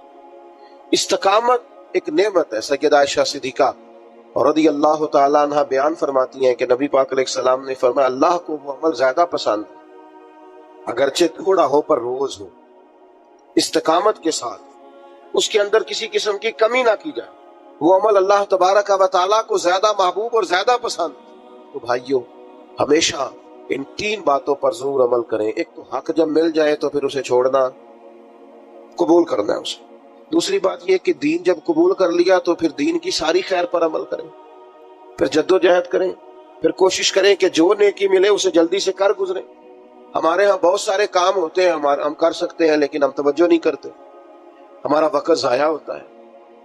استقامت ایک نعمت ہے۔ سیدہ عائشہ صدیقہ رضی اللہ تعالیٰ عنہ بیان فرماتی ہیں کہ نبی پاک علیہ السلام نے فرمایا اللہ کو وہ عمل زیادہ پسند ہے اگرچہ تھوڑا ہو پر روز ہو، استقامت کے ساتھ، اس کے اندر کسی قسم کی کمی نہ کی جائے، وہ عمل اللہ تبارک و تعالیٰ کو زیادہ محبوب اور زیادہ پسند ہے۔ تو بھائیو ہمیشہ ان تین باتوں پر ضرور عمل کریں۔ ایک تو حق جب مل جائے تو پھر اسے چھوڑنا، قبول کرنا ہے اسے۔ دوسری بات یہ کہ دین جب قبول کر لیا تو پھر دین کی ساری خیر پر عمل کریں، پھر جد و جہد کریں، پھر کوشش کریں کہ جو نیکی ملے اسے جلدی سے کر گزریں۔ ہمارے ہاں بہت سارے کام ہوتے ہیں ہم کر سکتے ہیں لیکن ہم توجہ نہیں کرتے، ہمارا وقت ضائع ہوتا ہے۔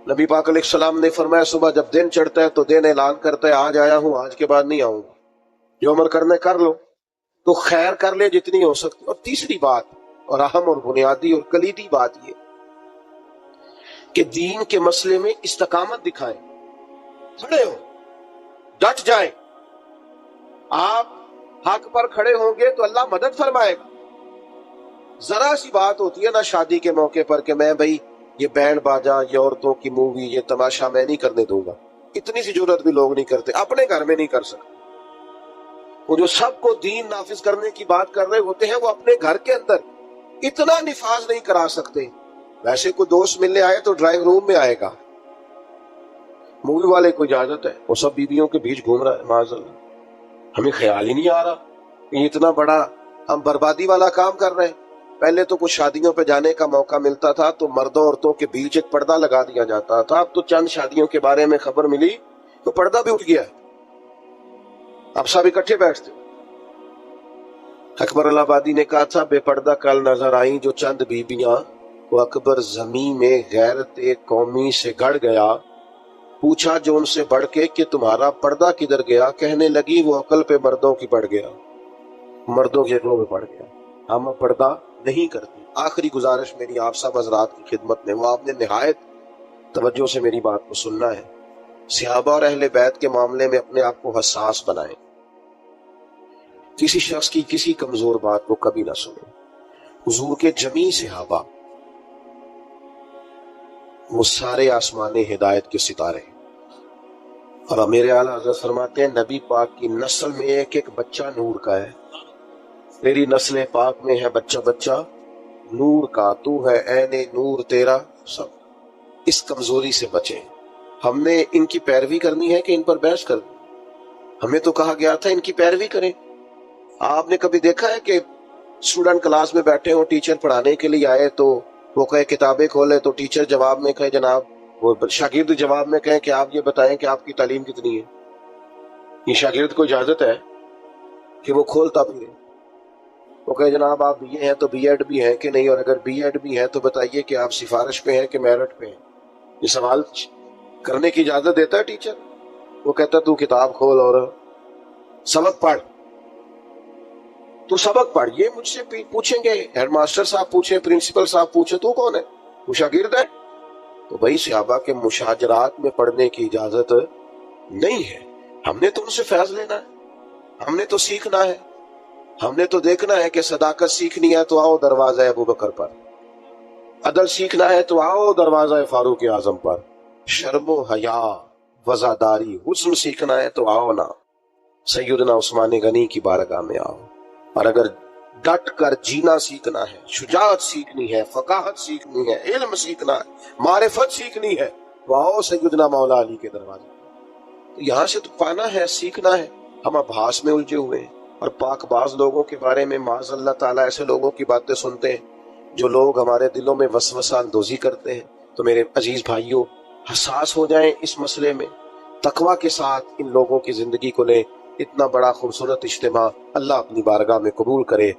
نبی پاک علیہ السلام نے فرمایا صبح جب دن چڑھتا ہے تو دن اعلان کرتا ہے آج آیا ہوں، آج کے بعد نہیں آؤں گا، جو عمل کرنا کر لو، تو خیر کر لے جتنی ہو سکتی۔ اور تیسری بات اور اہم اور بنیادی اور کلیدی بات یہ کہ دین کے مسئلے میں استقامت دکھائیں، کھڑے ہو، ڈٹ جائیں۔ آپ حق پر کھڑے ہوں گے تو اللہ مدد فرمائے گا۔ ذرا سی بات ہوتی ہے نا شادی کے موقع پر کہ میں بھائی یہ بینڈ باجا، یہ عورتوں کی مووی، یہ تماشا میں نہیں کرنے دوں گا، اتنی سی جرات بھی لوگ نہیں کرتے، اپنے گھر میں نہیں کر سکتے۔ وہ جو سب کو دین نافذ کرنے کی بات کر رہے ہوتے ہیں وہ اپنے گھر کے اندر اتنا نفاذ نہیں کرا سکتے۔ ویسے کوئی دوست ملنے آئے تو ڈرائنگ روم میں آئے گا، مووی والے کو اجازت ہے، وہ سب بیویوں کے بیچ گھوم رہا ہے، معاذ اللہ۔ ہمیں خیال ہی نہیں آ رہا کہ یہ اتنا بڑا ہم بربادی والا کام کر رہے ہیں۔ پہلے تو کچھ شادیوں پہ جانے کا موقع ملتا تھا تو مردوں عورتوں کے بیچ ایک پردہ لگا دیا جاتا تھا، اب تو چند شادیوں کے بارے میں خبر ملی تو پردہ بھی اٹھ گیا ہے، اب سب اکٹھے بیٹھتے۔ اکبر الہ آبادی نے کہا تھا بے پردہ کل نظر آئیں جو چند بیبیاں، وہ اکبر زمین میں غیرت قومی سے گڑ گیا، پوچھا جو ان سے بڑھ کے کہ تمہارا پردہ کدھر گیا، کہنے لگی وہ عقل پہ مردوں کی پڑ گیا، مردوں کے عقلوں میں پڑ گیا، ہم پردہ نہیں کرتے۔ آخری گزارش میری آپ سب حضرات کی خدمت میں، وہ آپ نے نہایت توجہ سے میری بات کو سننا ہے۔ صحابہ اور اہل بیت کے معاملے میں اپنے آپ کو حساس بنائیں، کسی شخص کی کسی کمزور بات کو کبھی نہ سنیں۔ حضور کے جمیع صحابہ وہ سارے آسمانی ہدایت کے ستارے ہیں، اور میرے اعلیٰ حضرت فرماتے ہیں نبی پاک کی نسل میں ایک ایک بچہ نور کا ہے، تیری نسل پاک میں ہے بچہ بچہ نور کا، تو ہے عین نور تیرا سب۔ اس کمزوری سے بچیں۔ ہم نے ان کی پیروی کرنی ہے کہ ان پر بحث کرنی؟ ہمیں تو کہا گیا تھا ان کی پیروی کریں۔ آپ نے کبھی دیکھا ہے کہ اسٹوڈنٹ کلاس میں بیٹھے ہوں، ٹیچر پڑھانے کے لیے آئے تو وہ کہے کتابیں کھولے تو ٹیچر جواب میں کہے جناب، وہ شاگرد جواب میں کہیں کہ آپ یہ بتائیں کہ آپ کی تعلیم کتنی ہے؟ یہ شاگرد کو اجازت ہے کہ وہ کھولتا پھرے، وہ کہے جناب آپ بی اے ہیں تو بی ایڈ بھی ہیں کہ نہیں، اور اگر بی ایڈ بھی ہیں تو بتائیے کہ آپ سفارش پہ ہیں کہ میرٹ پہ ہیں؟ یہ سوال کرنے کی اجازت دیتا ہے ٹیچر؟ وہ کہتا تو کتاب کھول اور سبق پڑھ، تو سبق پڑھ۔ یہ مجھ سے پوچھیں گے، ہیڈ ماسٹر صاحب پوچھیں، پرنسپل صاحب پوچھیں، تو کون ہے؟ وہ شاگرد ہے۔ تو بھائی صحابہ کے مشاجرات میں پڑھنے کی اجازت نہیں ہے، ہم نے تو ان سے فیض لینا ہے، ہم نے تو سیکھنا ہے، ہم نے تو دیکھنا ہے کہ صداقت سیکھنی ہے تو آؤ دروازہ ابو بکر پر، عدل سیکھنا ہے تو آؤ دروازہ فاروق اعظم پر، شرم و حیا، وزاداری، حسن سیکھنا ہے تو آؤ نا سیدنا عثمان غنی کی بارگاہ میں آؤ، اور اگر ڈٹ کر جینا سیکھنا ہے، شجاعت سیکھنی ہے، فقاہت سیکھنی ہے، علم سیکھنا ہے، معرفت سیکھنی ہے تو آؤ سیدنا مولا علی کے دروازے۔ تو یہاں سے تو پانا ہے، سیکھنا ہے۔ ہم ابحاث میں الجھے ہوئے ہیں، اور پاک باز لوگوں کے بارے میں معاذ اللہ تعالیٰ ایسے لوگوں کی باتیں سنتے ہیں جو لوگ ہمارے دلوں میں وسوسہ اندوزی کرتے ہیں۔ تو میرے عزیز بھائیوں، حساس ہو جائیں اس مسئلے میں، تقویٰ کے ساتھ ان لوگوں کی زندگی کو لیں، اتنا بڑا خوبصورت اجتماع اللہ اپنی بارگاہ میں قبول کرے.